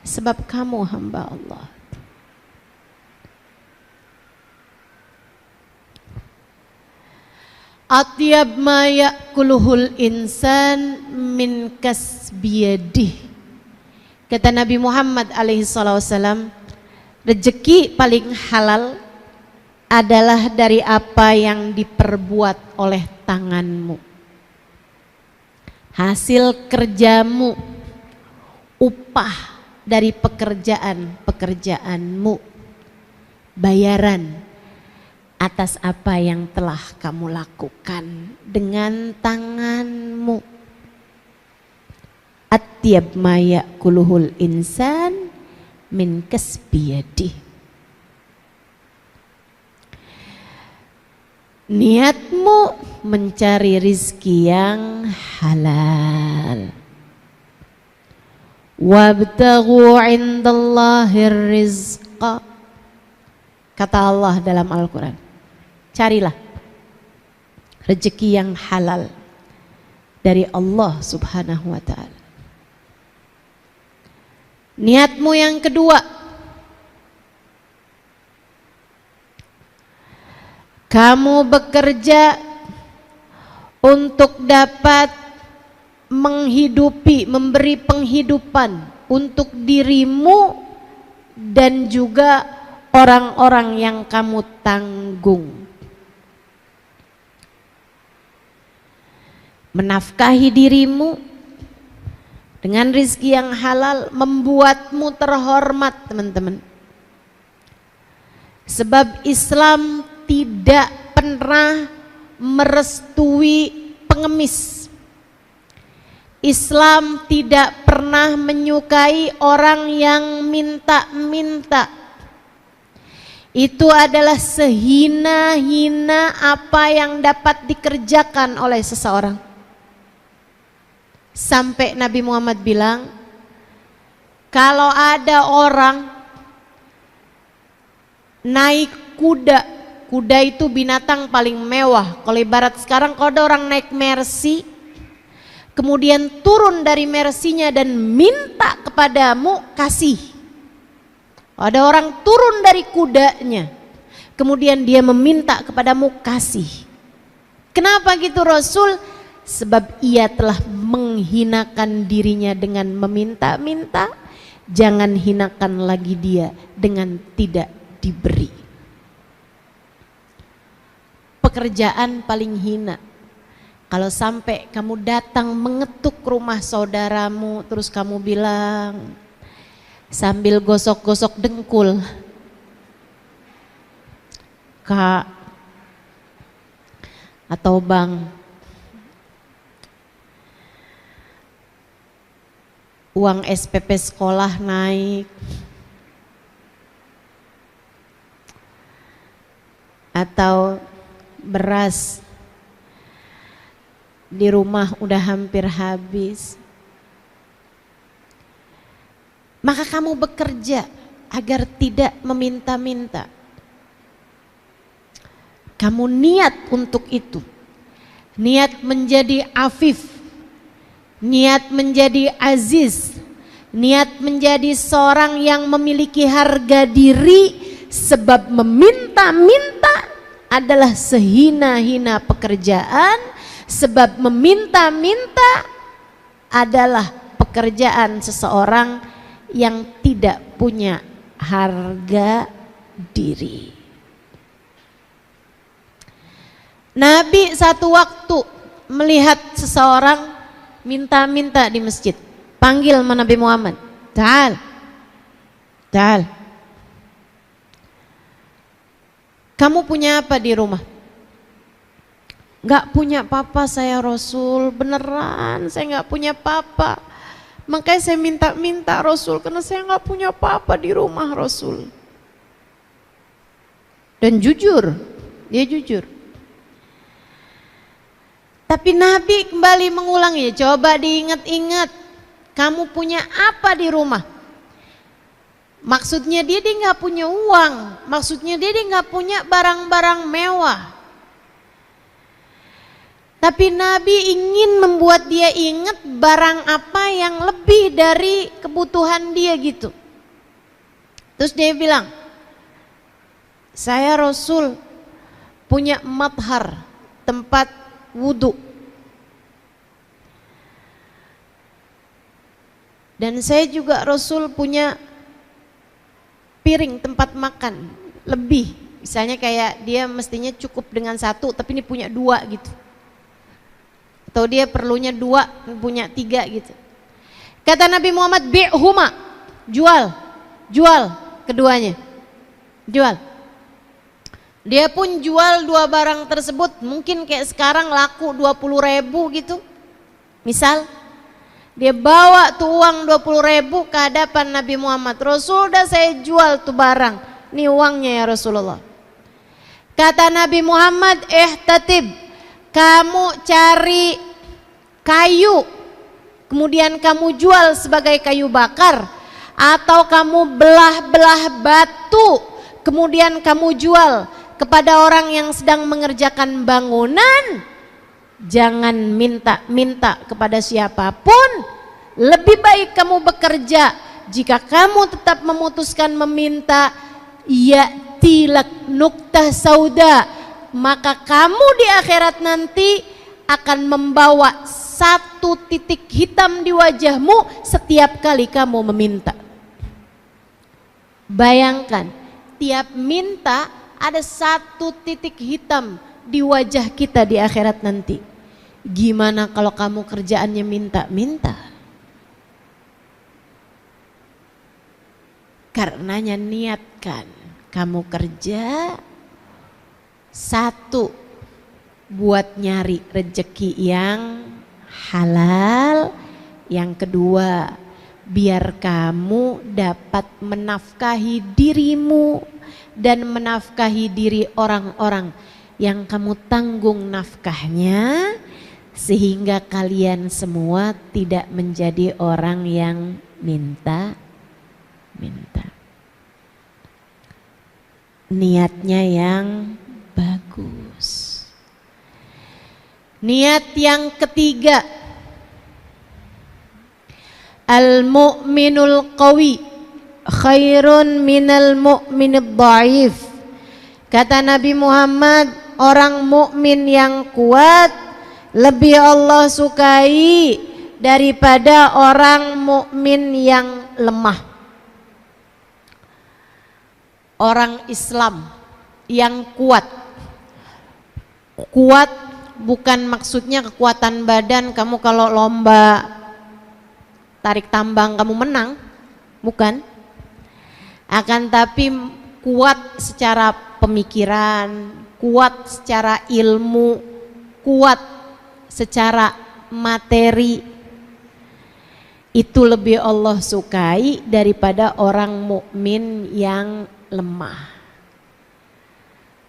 Sebab kamu hamba Allah. Atyab ma ya'kuluhul insan min kasbiyadih. Kata Nabi Muhammad alaihi wasallam, rezeki paling halal adalah dari apa yang diperbuat oleh tanganmu. Hasil kerjamu, upah dari pekerjaanmu, bayaran atas apa yang telah kamu lakukan dengan tanganmu. Atyab ma ya'kuluhul insan min kasbiyadih. Niatmu mencari rizki yang halal. Wabtaghu indallahir rizqa. Kata Allah dalam Al-Quran, carilah rezeki yang halal dari Allah Subhanahu wa ta'ala. Niatmu yang kedua, kamu bekerja untuk dapat menghidupi, memberi penghidupan untuk dirimu dan juga orang-orang yang kamu tanggung. Menafkahi dirimu dengan rizki yang halal membuatmu terhormat, teman-teman. Sebab Islam tidak pernah merestui pengemis. Islam tidak pernah menyukai orang yang minta-minta. Itu adalah sehina-hina apa yang dapat dikerjakan oleh seseorang. Sampai Nabi Muhammad bilang, kalau ada orang naik kuda, kuda itu binatang paling mewah. Kalau ibarat sekarang kalau ada orang naik Mercy, kemudian turun dari Mercy-nya dan minta kepadamu, kasih. Ada orang turun dari kudanya, kemudian dia meminta kepadamu, kasih. Kenapa gitu Rasul? Sebab ia telah menghinakan dirinya dengan meminta-minta. Jangan hinakan lagi dia dengan tidak diberi. Pekerjaan paling hina, kalau sampai kamu datang mengetuk rumah saudaramu, terus kamu bilang sambil gosok-gosok dengkul, Kak atau Bang, uang SPP sekolah naik, atau beras di rumah udah hampir habis, maka kamu bekerja agar tidak meminta-minta. Kamu niat untuk itu, niat menjadi afif, niat menjadi aziz, Niat menjadi seorang yang memiliki harga diri, sebab meminta-minta adalah sehina-hina pekerjaan, sebab meminta-minta adalah pekerjaan seseorang yang tidak punya harga diri. Nabi satu waktu melihat seseorang minta-minta di masjid. Panggil Nabi Muhammad, Ta'al, Ta'al. Kamu punya apa di rumah? Gak punya apa-apa saya Rasul, beneran saya gak punya apa-apa. Makanya saya minta-minta Rasul, karena saya gak punya apa-apa di rumah Rasul. Dan jujur, dia jujur. Tapi Nabi kembali mengulangi, coba diingat-ingat, kamu punya apa di rumah? Maksudnya dia nggak punya uang, maksudnya dia nggak punya barang-barang mewah. Tapi Nabi ingin membuat dia ingat barang apa yang lebih dari kebutuhan dia gitu. Terus dia bilang, saya Rasul punya madhar, tempat wudhu. Dan saya juga Rasul punya piring tempat makan lebih. Misalnya kayak dia mestinya cukup dengan satu, tapi ini punya dua gitu. Atau dia perlunya dua, punya tiga gitu. Kata Nabi Muhammad, bi'huma, jual keduanya, jual. Dia pun jual dua barang tersebut, mungkin kayak sekarang laku 20.000 gitu. Misal, dia bawa tuh uang 20.000 ke hadapan Nabi Muhammad. Rasul, udah saya jual tuh barang, ini uangnya ya Rasulullah. Kata Nabi Muhammad, ihtatib, kamu cari kayu, kemudian kamu jual sebagai kayu bakar, atau kamu belah-belah batu, kemudian kamu jual kepada orang yang sedang mengerjakan bangunan. Jangan minta-minta kepada siapapun. Lebih baik kamu bekerja. Jika kamu tetap memutuskan meminta, ya'tilak nuktah sauda, maka kamu di akhirat nanti akan membawa satu titik hitam di wajahmu setiap kali kamu meminta. Bayangkan, tiap minta ada satu titik hitam di wajah kita di akhirat nanti. Gimana kalau kamu kerjaannya minta-minta? Karenanya niatkan kamu kerja, satu, buat nyari rezeki yang halal. Yang kedua, biar kamu dapat menafkahi dirimu dan menafkahi diri orang-orang yang kamu tanggung nafkahnya, sehingga kalian semua tidak menjadi orang yang minta-minta. Niatnya yang bagus. Niat yang ketiga, al-mu'minul qawi khairun minal mu'minid dhaif. Kata Nabi Muhammad, orang mukmin yang kuat lebih Allah sukai daripada orang mukmin yang lemah. Orang Islam yang kuat. Kuat bukan maksudnya kekuatan badan, kamu kalau lomba tarik tambang kamu menang, bukan. Akan tapi kuat secara pemikiran, kuat secara ilmu, kuat secara materi. Itu lebih Allah sukai daripada orang mukmin yang lemah.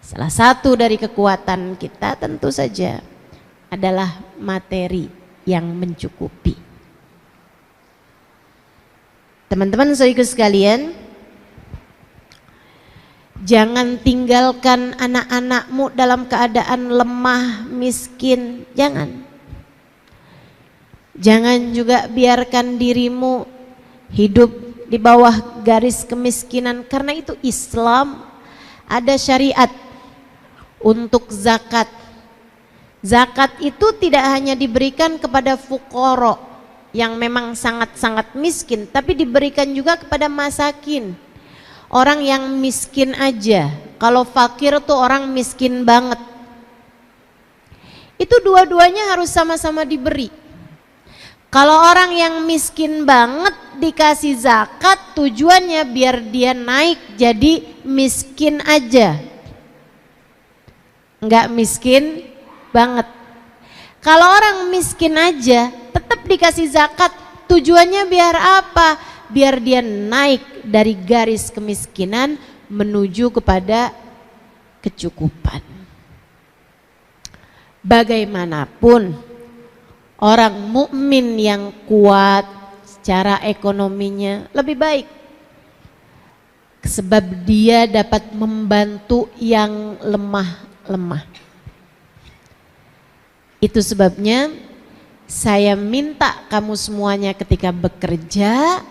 Salah satu dari kekuatan kita tentu saja adalah materi yang mencukupi. Teman-teman saudaraku sekalian, jangan tinggalkan anak-anakmu dalam keadaan lemah, miskin, jangan. Jangan juga biarkan dirimu hidup di bawah garis kemiskinan. Karena itu Islam ada syariat untuk zakat. Zakat itu tidak hanya diberikan kepada fuqara yang memang sangat-sangat miskin, tapi diberikan juga kepada masakin, orang yang miskin aja. Kalau fakir tuh orang miskin banget. Itu dua-duanya harus sama-sama diberi. Kalau orang yang miskin banget dikasih zakat, tujuannya biar dia naik jadi miskin aja, enggak miskin banget. Kalau orang miskin aja tetap dikasih zakat, tujuannya biar apa? Biar dia naik dari garis kemiskinan menuju kepada kecukupan. Bagaimanapun orang mukmin yang kuat secara ekonominya lebih baik, sebab dia dapat membantu yang lemah. Itu sebabnya saya minta kamu semuanya ketika bekerja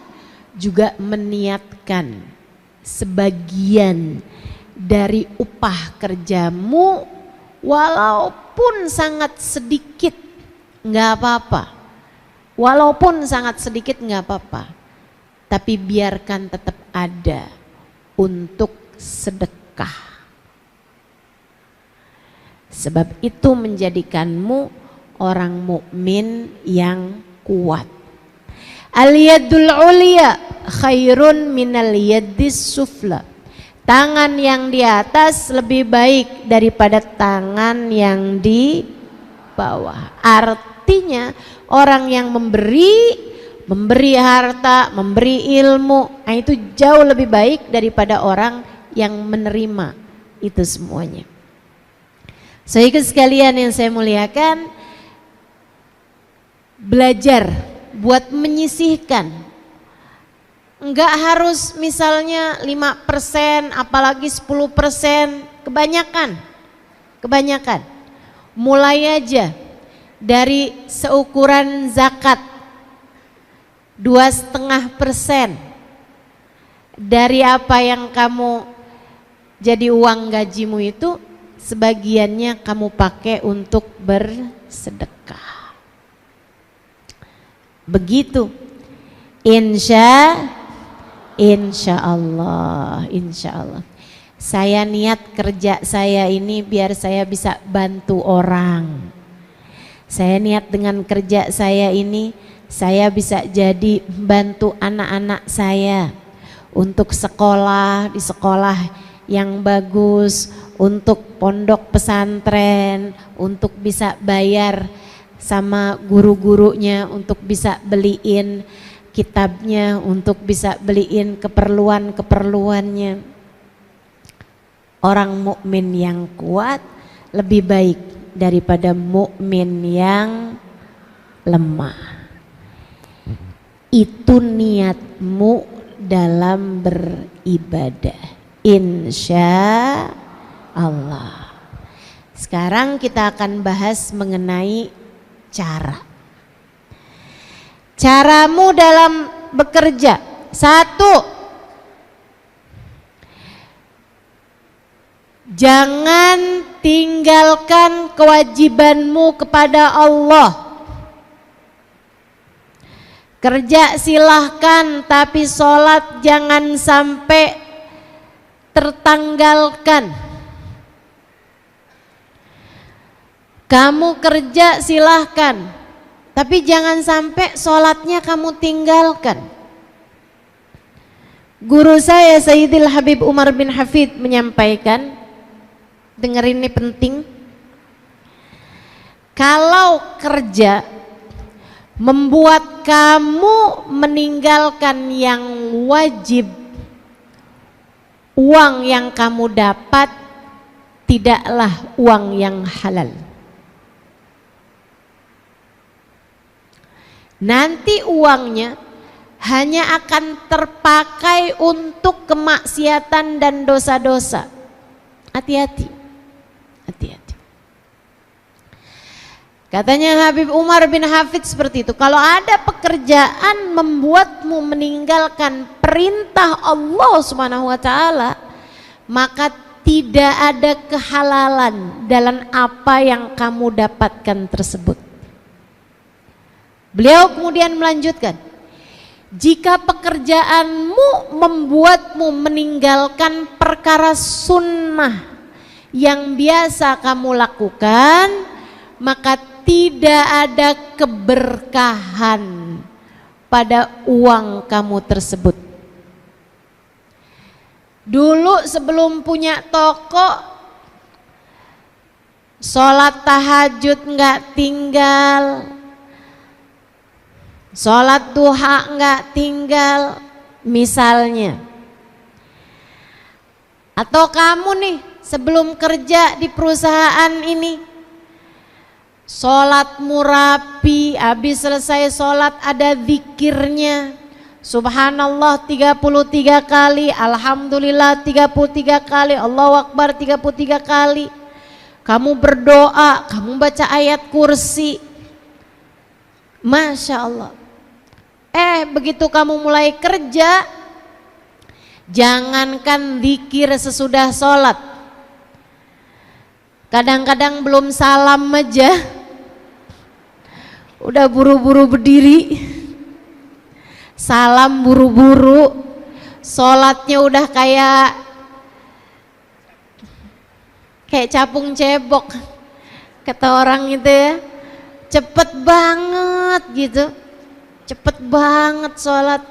juga meniatkan sebagian dari upah kerjamu, walaupun sangat sedikit nggak apa-apa, walaupun sangat sedikit nggak apa-apa, tapi biarkan tetap ada untuk sedekah. Sebab itu menjadikanmu orang mukmin yang kuat. Al-yadul ulya khairun minal yaddis sufla. Tangan yang di atas lebih baik daripada tangan yang di bawah. Artinya orang yang memberi harta, memberi ilmu, itu jauh lebih baik daripada orang yang menerima itu semuanya. Saudara sekalian yang saya muliakan, belajar buat menyisihkan. Enggak harus misalnya 5%, apalagi 10%, kebanyakan. Mulai aja dari seukuran zakat 2,5% dari apa yang kamu jadi uang gajimu itu, sebagiannya kamu pakai untuk bersedekah. Begitu. Insya Allah. Saya niat kerja saya ini biar saya bisa bantu orang. Saya niat dengan kerja saya ini saya bisa jadi bantu anak-anak saya untuk sekolah di sekolah yang bagus, untuk pondok pesantren, untuk bisa bayar sama guru-gurunya, untuk bisa beliin kitabnya, untuk bisa beliin keperluan-keperluannya. Orang mukmin yang kuat lebih baik daripada mukmin yang lemah. Itu niatmu dalam beribadah. Insya Allah. Sekarang kita akan bahas mengenai caramu dalam bekerja. 1, jangan tinggalkan kewajibanmu kepada Allah. Kerja silahkan, tapi sholat jangan sampai tertanggalkan. Kamu kerja silahkan, tapi jangan sampai sholatnya kamu tinggalkan. Guru saya Sayyidil Habib Umar bin Hafid menyampaikan, dengerin ini penting. Kalau kerja membuat kamu meninggalkan yang wajib, uang yang kamu dapat tidaklah uang yang halal. Nanti uangnya hanya akan terpakai untuk kemaksiatan dan dosa-dosa. Hati-hati. Katanya Habib Umar bin Hafid seperti itu. Kalau ada pekerjaan membuatmu meninggalkan perintah Allah Subhanahu wa taala, maka tidak ada kehalalan dalam apa yang kamu dapatkan tersebut. Beliau kemudian melanjutkan, jika pekerjaanmu membuatmu meninggalkan perkara sunnah yang biasa kamu lakukan, maka tidak ada keberkahan pada uang kamu tersebut. Dulu sebelum punya toko, sholat tahajud nggak tinggal, sholat duha nggak tinggal, misalnya. Atau kamu nih sebelum kerja di perusahaan ini, sholatmu rapi, habis selesai sholat ada zikirnya, subhanallah 33 kali, alhamdulillah 33 kali, Allahu Akbar 33 kali. Kamu berdoa, kamu baca ayat kursi, Masya Allah. Begitu kamu mulai kerja, jangankan zikir sesudah sholat, kadang-kadang belum salam aja udah buru-buru berdiri, salam buru-buru, sholatnya udah kayak capung cebok kata orang itu ya, cepet banget gitu, cepet banget sholat,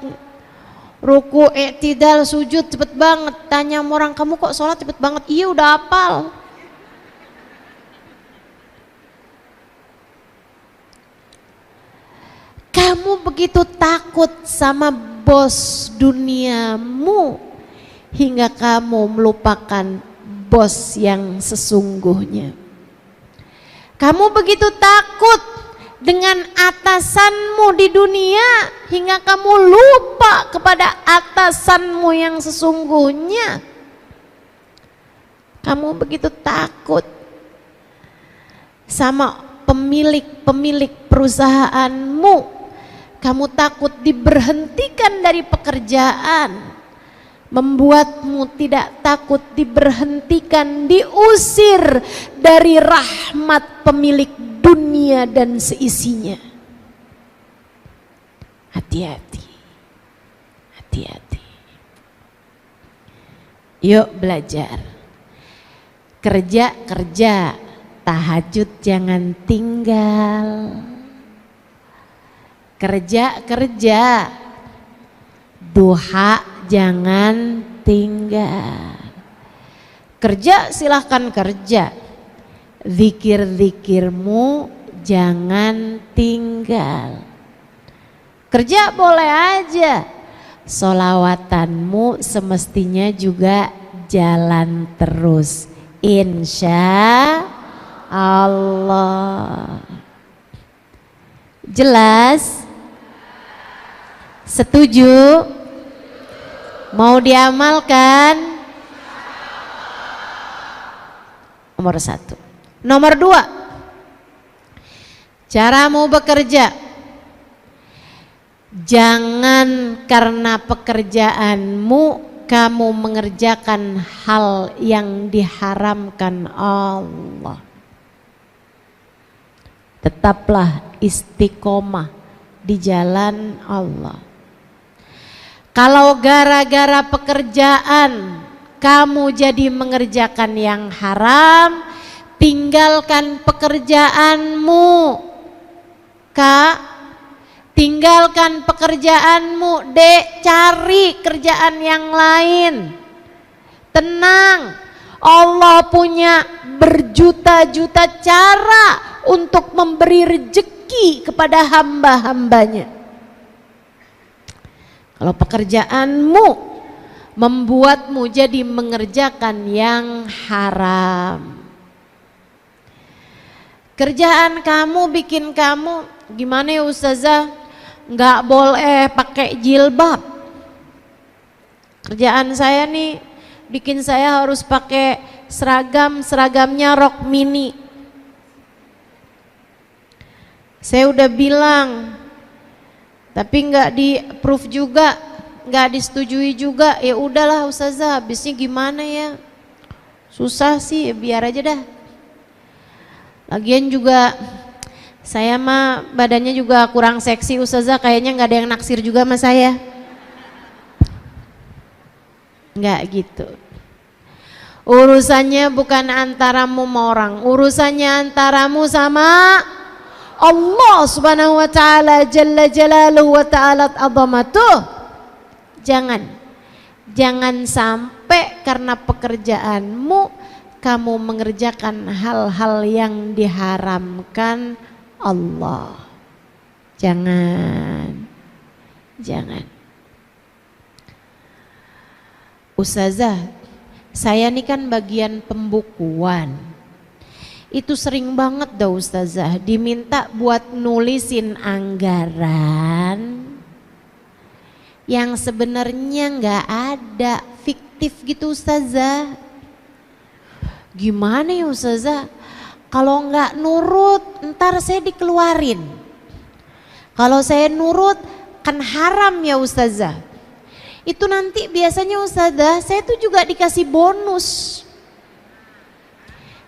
ruku, i'tidal, sujud cepet banget. Tanya sama orang, kamu kok sholat cepet banget? Iya udah hafal. Kamu begitu takut sama bos duniamu hingga kamu melupakan bos yang sesungguhnya. Kamu begitu takut dengan atasanmu di dunia hingga kamu lupa kepada atasanmu yang sesungguhnya. Kamu begitu takut sama pemilik perusahaanmu. Kamu takut diberhentikan dari pekerjaan, membuatmu tidak takut diberhentikan, diusir dari rahmat pemilik dunia dan seisinya. Hati-hati, hati-hati. Yuk belajar, kerja, tahajud jangan tinggal. Kerja, duha jangan tinggal. Kerja silahkan kerja, zikir-zikirmu jangan tinggal. Kerja boleh aja, sholawatanmu semestinya juga jalan terus, insya Allah. Jelas? Setuju? Mau diamalkan? Nomor 1. Nomor 2, caramu bekerja, jangan karena pekerjaanmu kamu mengerjakan hal yang diharamkan Allah. Tetaplah istiqomah di jalan Allah. Kalau gara-gara pekerjaan kamu jadi mengerjakan yang haram, tinggalkan pekerjaanmu, Kak. Tinggalkan pekerjaanmu, Dek, cari kerjaan yang lain. Tenang, Allah punya berjuta-juta cara untuk memberi rezeki kepada hamba-hambanya. Kalau pekerjaanmu membuatmu jadi mengerjakan yang haram, kerjaan kamu bikin kamu gimana ya Ustazah, nggak boleh pakai jilbab. Kerjaan saya nih bikin saya harus pakai seragamnya rok mini. Saya udah bilang, tapi nggak di approve juga, nggak disetujui juga. Ya udahlah Ustazah, habisnya gimana ya? Susah sih, biar aja dah. Lagian juga saya mah badannya juga kurang seksi Ustazah, kayaknya nggak ada yang naksir juga sama saya. Nggak gitu. Urusannya bukan antaramu sama orang, urusannya antaramu sama Allah subhanahu wa ta'ala jalla jalaluhu wa ta'ala azamatuh. Jangan sampai karena pekerjaanmu kamu mengerjakan hal-hal yang diharamkan Allah. Jangan. Ustazah, saya ini kan bagian pembukuan. Itu sering banget dah Ustazah diminta buat nulisin anggaran yang sebenarnya nggak ada, fiktif gitu Ustazah. Gimana ya Ustazah? Kalau nggak nurut ntar saya dikeluarin. Kalau saya nurut kan haram ya Ustazah. Itu nanti biasanya Ustazah saya tuh juga dikasih bonus.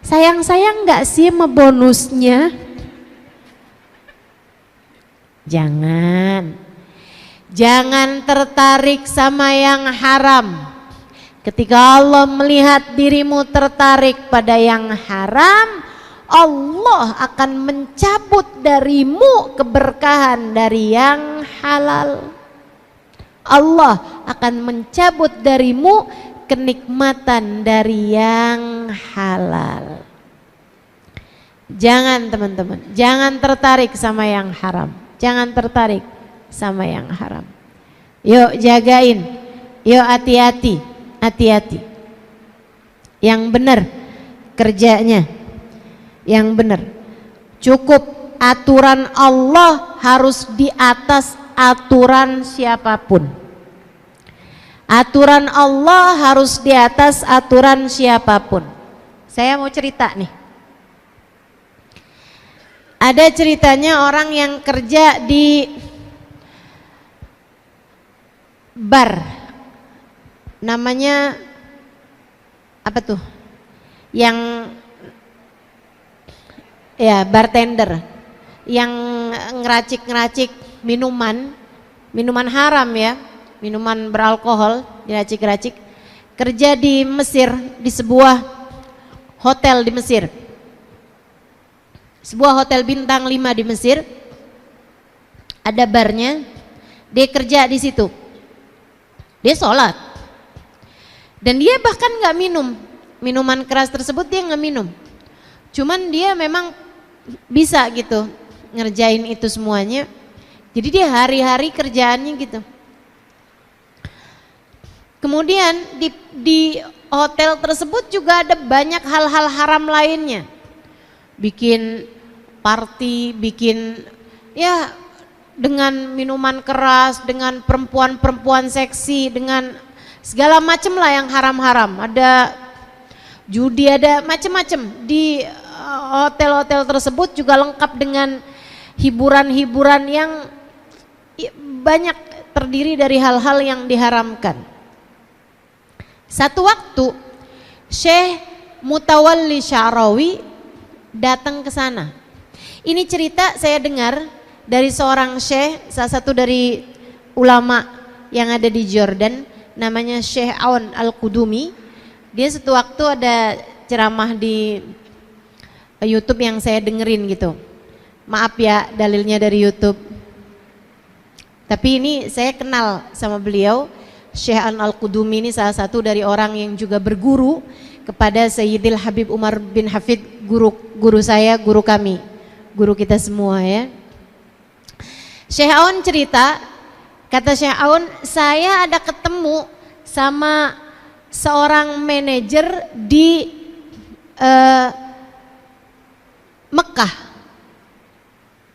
Sayang nggak sih sama bonusnya? Jangan tertarik sama yang haram. Ketika Allah melihat dirimu tertarik pada yang haram, Allah akan mencabut darimu keberkahan dari yang halal. Allah akan mencabut darimu kenikmatan dari yang halal. Jangan teman-teman, jangan tertarik sama yang haram. Jangan tertarik sama yang haram. Yuk jagain, yuk hati-hati. Yang benar kerjanya, yang benar. Cukup aturan Allah harus di atas aturan siapapun. Aturan Allah harus di atas aturan siapapun. Saya mau cerita nih. Ada ceritanya orang yang kerja di bar. Namanya apa tuh? Yang ya bartender. Yang ngeracik-ngeracik minuman haram ya. Minuman beralkohol, diracik-racik. Kerja di Mesir, di sebuah hotel di Mesir. Sebuah hotel bintang 5 di Mesir. Ada barnya. Dia kerja di situ. Dia sholat. Dan dia bahkan nggak minum. Minuman keras tersebut dia nggak minum. Cuman dia memang bisa gitu ngerjain itu semuanya. Jadi dia hari-hari kerjaannya gitu. Kemudian di hotel tersebut juga ada banyak hal-hal haram lainnya. Bikin party, bikin ya dengan minuman keras, dengan perempuan-perempuan seksi, dengan segala macam lah yang haram-haram. Ada judi, ada macam-macam. Di hotel-hotel tersebut juga lengkap dengan hiburan-hiburan yang banyak terdiri dari hal-hal yang diharamkan. Satu waktu Syekh Mutawalli Sya'rawi datang ke sana. Ini cerita saya dengar dari seorang syekh, salah satu dari ulama yang ada di Jordan, namanya Syekh Aun Al-Qudumi. Dia satu waktu ada ceramah di YouTube yang saya dengerin gitu. Maaf ya dalilnya dari YouTube. Tapi ini saya kenal sama beliau. Syekh Aun Al-Qudumi ini salah satu dari orang yang juga berguru kepada Sayyidil Habib Umar bin Hafid, guru saya, guru kami, guru kita semua ya. Syekh Aun cerita, kata Syekh Aun, saya ada ketemu sama seorang manajer di Mekah,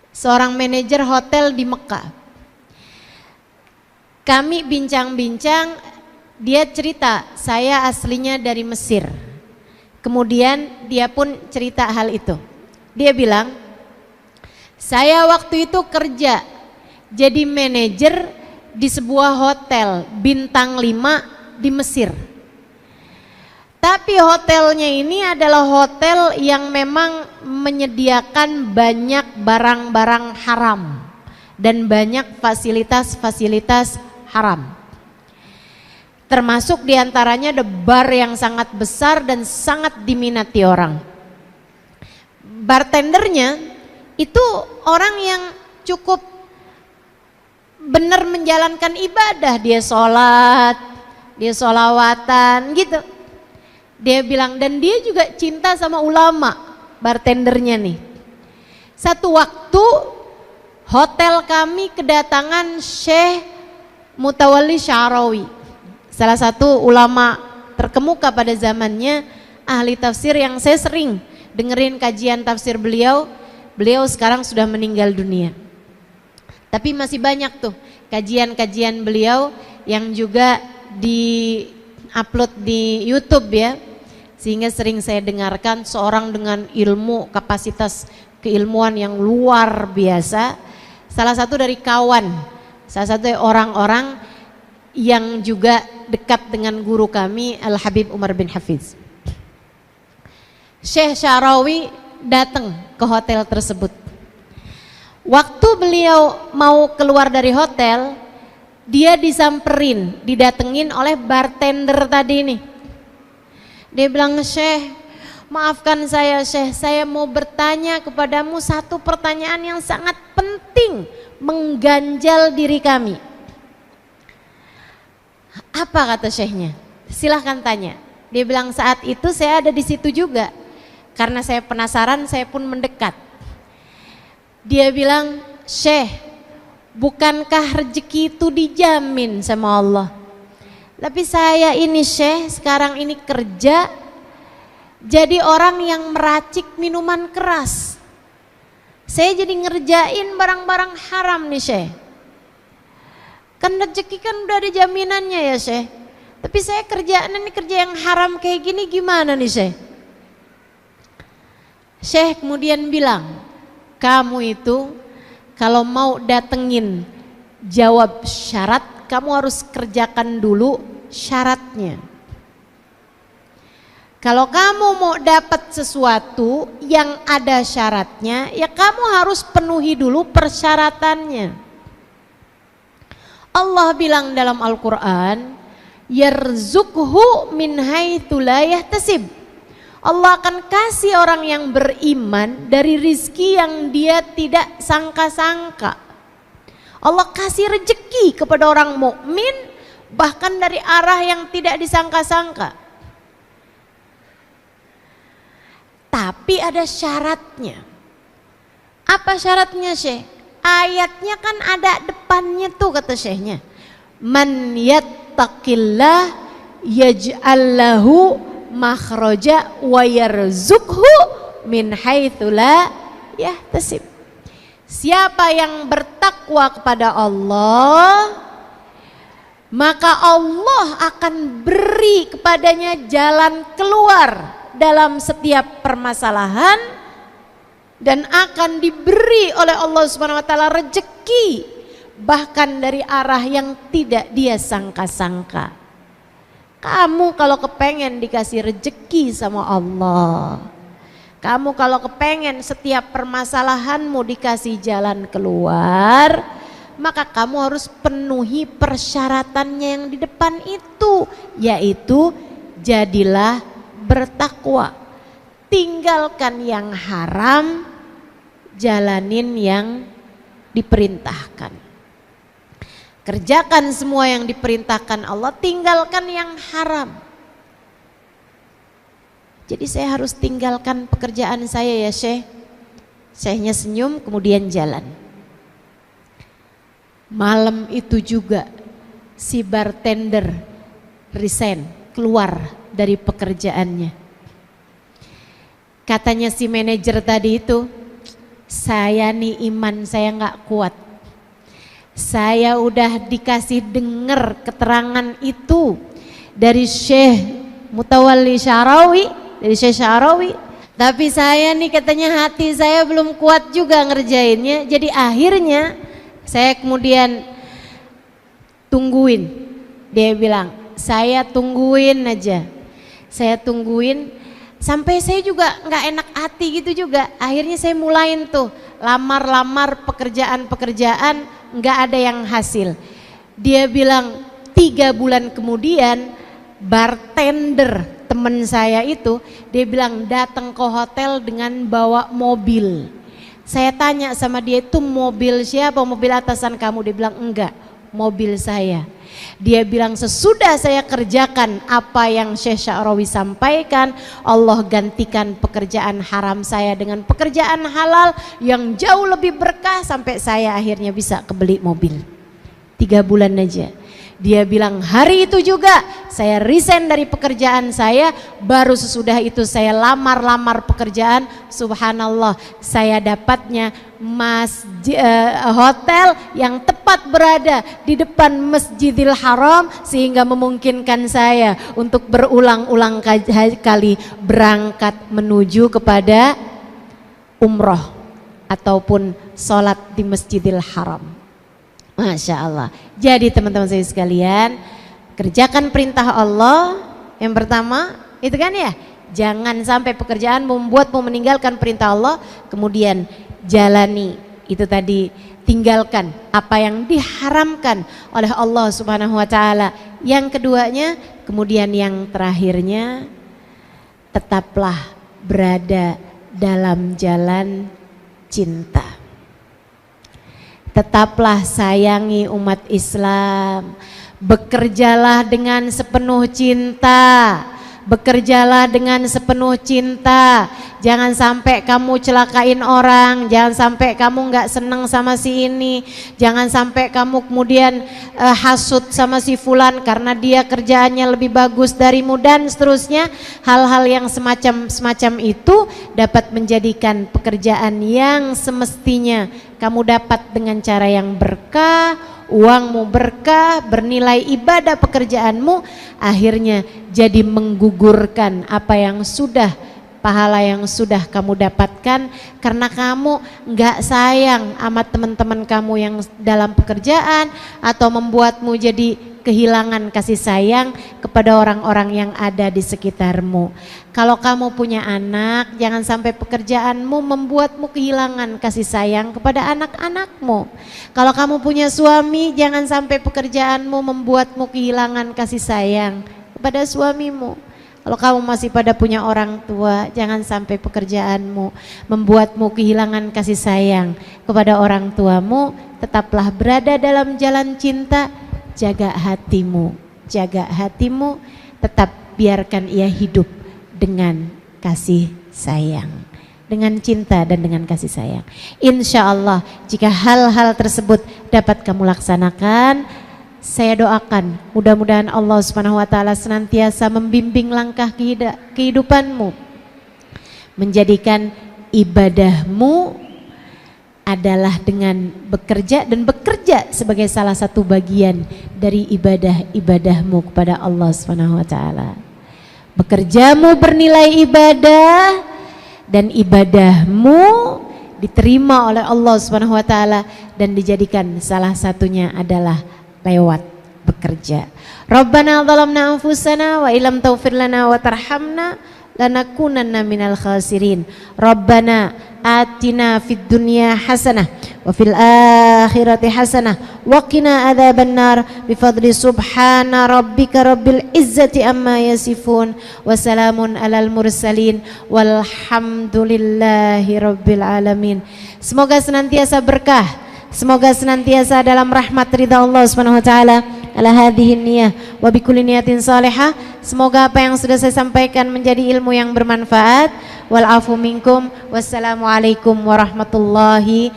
seorang manajer hotel di Mekah. Kami bincang-bincang, dia cerita saya aslinya dari Mesir. Kemudian dia pun cerita hal itu. Dia bilang, Saya waktu itu kerja jadi manajer di sebuah hotel bintang 5 di Mesir. Tapi hotelnya ini adalah hotel yang memang menyediakan banyak barang-barang haram dan banyak fasilitas-fasilitas haram. Termasuk diantaranya ada bar yang sangat besar dan sangat diminati orang. Bartendernya itu orang yang cukup benar menjalankan ibadah, dia sholat, dia sholawatan gitu. Dia bilang, dan dia juga cinta sama ulama, bartendernya nih. Satu waktu hotel kami kedatangan Syekh Mutawalli Sya'rawi, salah satu ulama terkemuka pada zamannya, ahli tafsir yang saya sering dengerin kajian tafsir beliau. Beliau sekarang sudah meninggal dunia. Tapi masih banyak tuh kajian-kajian beliau yang juga di-upload di YouTube ya. Sehingga sering saya dengarkan, seorang dengan ilmu, kapasitas keilmuan yang luar biasa. Salah satu dari kawan, salah satu orang-orang yang juga dekat dengan guru kami Al-Habib Umar bin Hafiz. Syekh Sya'rawi datang ke hotel tersebut. Waktu beliau mau keluar dari hotel, dia disamperin, didatengin oleh bartender tadi nih. Dia bilang, Syekh, maafkan saya Syekh, saya mau bertanya kepadamu satu pertanyaan yang sangat penting, mengganjal diri kami. Apa kata Syekhnya? Silahkan tanya. Dia bilang, saat itu saya ada di situ juga. Karena saya penasaran, saya pun mendekat. Dia bilang, Syekh, bukankah rezeki itu dijamin sama Allah? Tapi saya ini Syekh, sekarang ini kerja jadi orang yang meracik minuman keras. Saya jadi ngerjain barang-barang haram nih Syekh. Kan rezeki kan udah ada jaminannya ya Syekh. Tapi saya kerjaan ini kerja yang haram kayak gini gimana nih Syekh? Syekh kemudian bilang, kamu itu kalau mau datengin jawab syarat, kamu harus kerjakan dulu syaratnya. Kalau kamu mau dapat sesuatu yang ada syaratnya, ya kamu harus penuhi dulu persyaratannya. Allah bilang dalam Al-Quran, yarzuqhu min haitsu la yahtasib. Allah akan kasih orang yang beriman dari rizki yang dia tidak sangka-sangka. Allah kasih rezeki kepada orang mukmin bahkan dari arah yang tidak disangka-sangka. Tapi ada syaratnya. Apa syaratnya Syekh? Ayatnya kan ada depannya tuh kata Syekhnya. Man yattaqillah yaj'al lahu makhraja wa yarzuqhu min haitsu la yahtasib. Siapa yang bertakwa kepada Allah, maka Allah akan beri kepadanya jalan keluar dalam setiap permasalahan dan akan diberi oleh Allah Subhanahu wa taala rezeki bahkan dari arah yang tidak dia sangka-sangka. Kamu kalau kepengen dikasih rezeki sama Allah, kamu kalau kepengen setiap permasalahanmu dikasih jalan keluar, maka kamu harus penuhi persyaratannya yang di depan itu, yaitu jadilah bertakwa, tinggalkan yang haram, jalanin yang diperintahkan. Kerjakan semua yang diperintahkan Allah, tinggalkan yang haram. Jadi saya harus tinggalkan pekerjaan saya ya Syekh. Syekhnya senyum kemudian jalan. Malam itu juga si bartender resign, keluar dari pekerjaannya. Katanya si manajer tadi itu, saya nih iman saya nggak kuat. Saya udah dikasih dengar keterangan itu dari Syekh Mutawalli Sya'rawi, dari Syekh Sya'rawi, Tapi saya nih katanya hati saya belum kuat juga ngerjainnya. Jadi akhirnya saya kemudian tungguin. Dia bilang, saya tungguin aja. Saya tungguin sampai saya juga nggak enak hati gitu juga. Akhirnya saya mulain tuh lamar-lamar pekerjaan-pekerjaan, nggak ada yang hasil. Dia bilang 3 bulan kemudian bartender temen saya itu, dia bilang datang ke hotel dengan bawa mobil. Saya tanya sama dia, itu mobil siapa, mobil atasan kamu? Dia bilang enggak, mobil saya. Dia bilang sesudah saya kerjakan apa yang Syekh Sya'rawi sampaikan, Allah gantikan pekerjaan haram saya dengan pekerjaan halal yang jauh lebih berkah, sampai saya akhirnya bisa kebeli mobil. 3 bulan aja. Dia bilang hari itu juga saya resign dari pekerjaan saya, baru sesudah itu saya lamar-lamar pekerjaan. Subhanallah, saya dapatnya hotel yang tepat berada di depan Masjidil Haram, sehingga memungkinkan saya untuk berulang-ulang kali berangkat menuju kepada umroh ataupun sholat di Masjidil Haram. Masya Allah. Jadi teman-teman saya sekalian, kerjakan perintah Allah. Yang pertama itu kan ya, jangan sampai pekerjaan membuatmu meninggalkan perintah Allah. Kemudian jalani itu tadi, tinggalkan apa yang diharamkan oleh Allah Subhanahu wa taala. Yang keduanya, kemudian yang terakhirnya, tetaplah berada dalam jalan cinta. Tetaplah sayangi umat Islam, bekerjalah dengan sepenuh cinta, bekerjalah dengan sepenuh cinta. Jangan sampai kamu celakain orang, jangan sampai kamu nggak senang sama si ini, jangan sampai kamu kemudian hasut sama si fulan karena dia kerjaannya lebih bagus darimu dan seterusnya. Hal-hal yang semacam itu dapat menjadikan pekerjaan yang semestinya kamu dapat dengan cara yang berkah, uangmu berkah, bernilai ibadah pekerjaanmu, akhirnya jadi menggugurkan apa yang sudah, pahala yang sudah kamu dapatkan karena kamu nggak sayang sama teman-teman kamu yang dalam pekerjaan, atau membuatmu jadi kehilangan kasih sayang kepada orang-orang yang ada di sekitarmu. Kalau kamu punya anak, jangan sampai pekerjaanmu membuatmu kehilangan kasih sayang kepada anak-anakmu. Kalau kamu punya suami, jangan sampai pekerjaanmu membuatmu kehilangan kasih sayang kepada suamimu. Kalau kamu masih pada punya orang tua, jangan sampai pekerjaanmu membuatmu kehilangan kasih sayang kepada orang tuamu. Tetaplah berada dalam jalan cinta. Jaga hatimu, tetap biarkan ia hidup dengan kasih sayang, dengan cinta dan dengan kasih sayang. Insya Allah jika hal-hal tersebut dapat kamu laksanakan, saya doakan mudah-mudahan Allah Subhanahu wa taala senantiasa membimbing langkah kehidupanmu, menjadikan ibadahmu adalah dengan bekerja, dan bekerja sebagai salah satu bagian dari ibadahmu kepada Allah Subhanahu wa taala. Bekerjamu bernilai ibadah dan ibadahmu diterima oleh Allah Subhanahu wa taala dan dijadikan salah satunya adalah lewat bekerja. Rabbana zalamna anfusana wa illam taghfir lana wa tarhamna lanakunanna minal khasirin. Rabbana atina fid dunya hasanah wa fil akhirati hasanah wa qina adzabannar bifadli subhana rabbika rabbil izzati amma yasifun wa salamun alal mursalin walhamdulillahi rabbil alamin. Semoga senantiasa berkah, semoga senantiasa dalam rahmat ridha Allah Subhanahu wa taala. Ala hadhihi niyah wa bikulli niyatin salihah. Semoga apa yang sudah saya sampaikan menjadi ilmu yang bermanfaat. Wal afu minkum. Wassalamualaikum warahmatullahi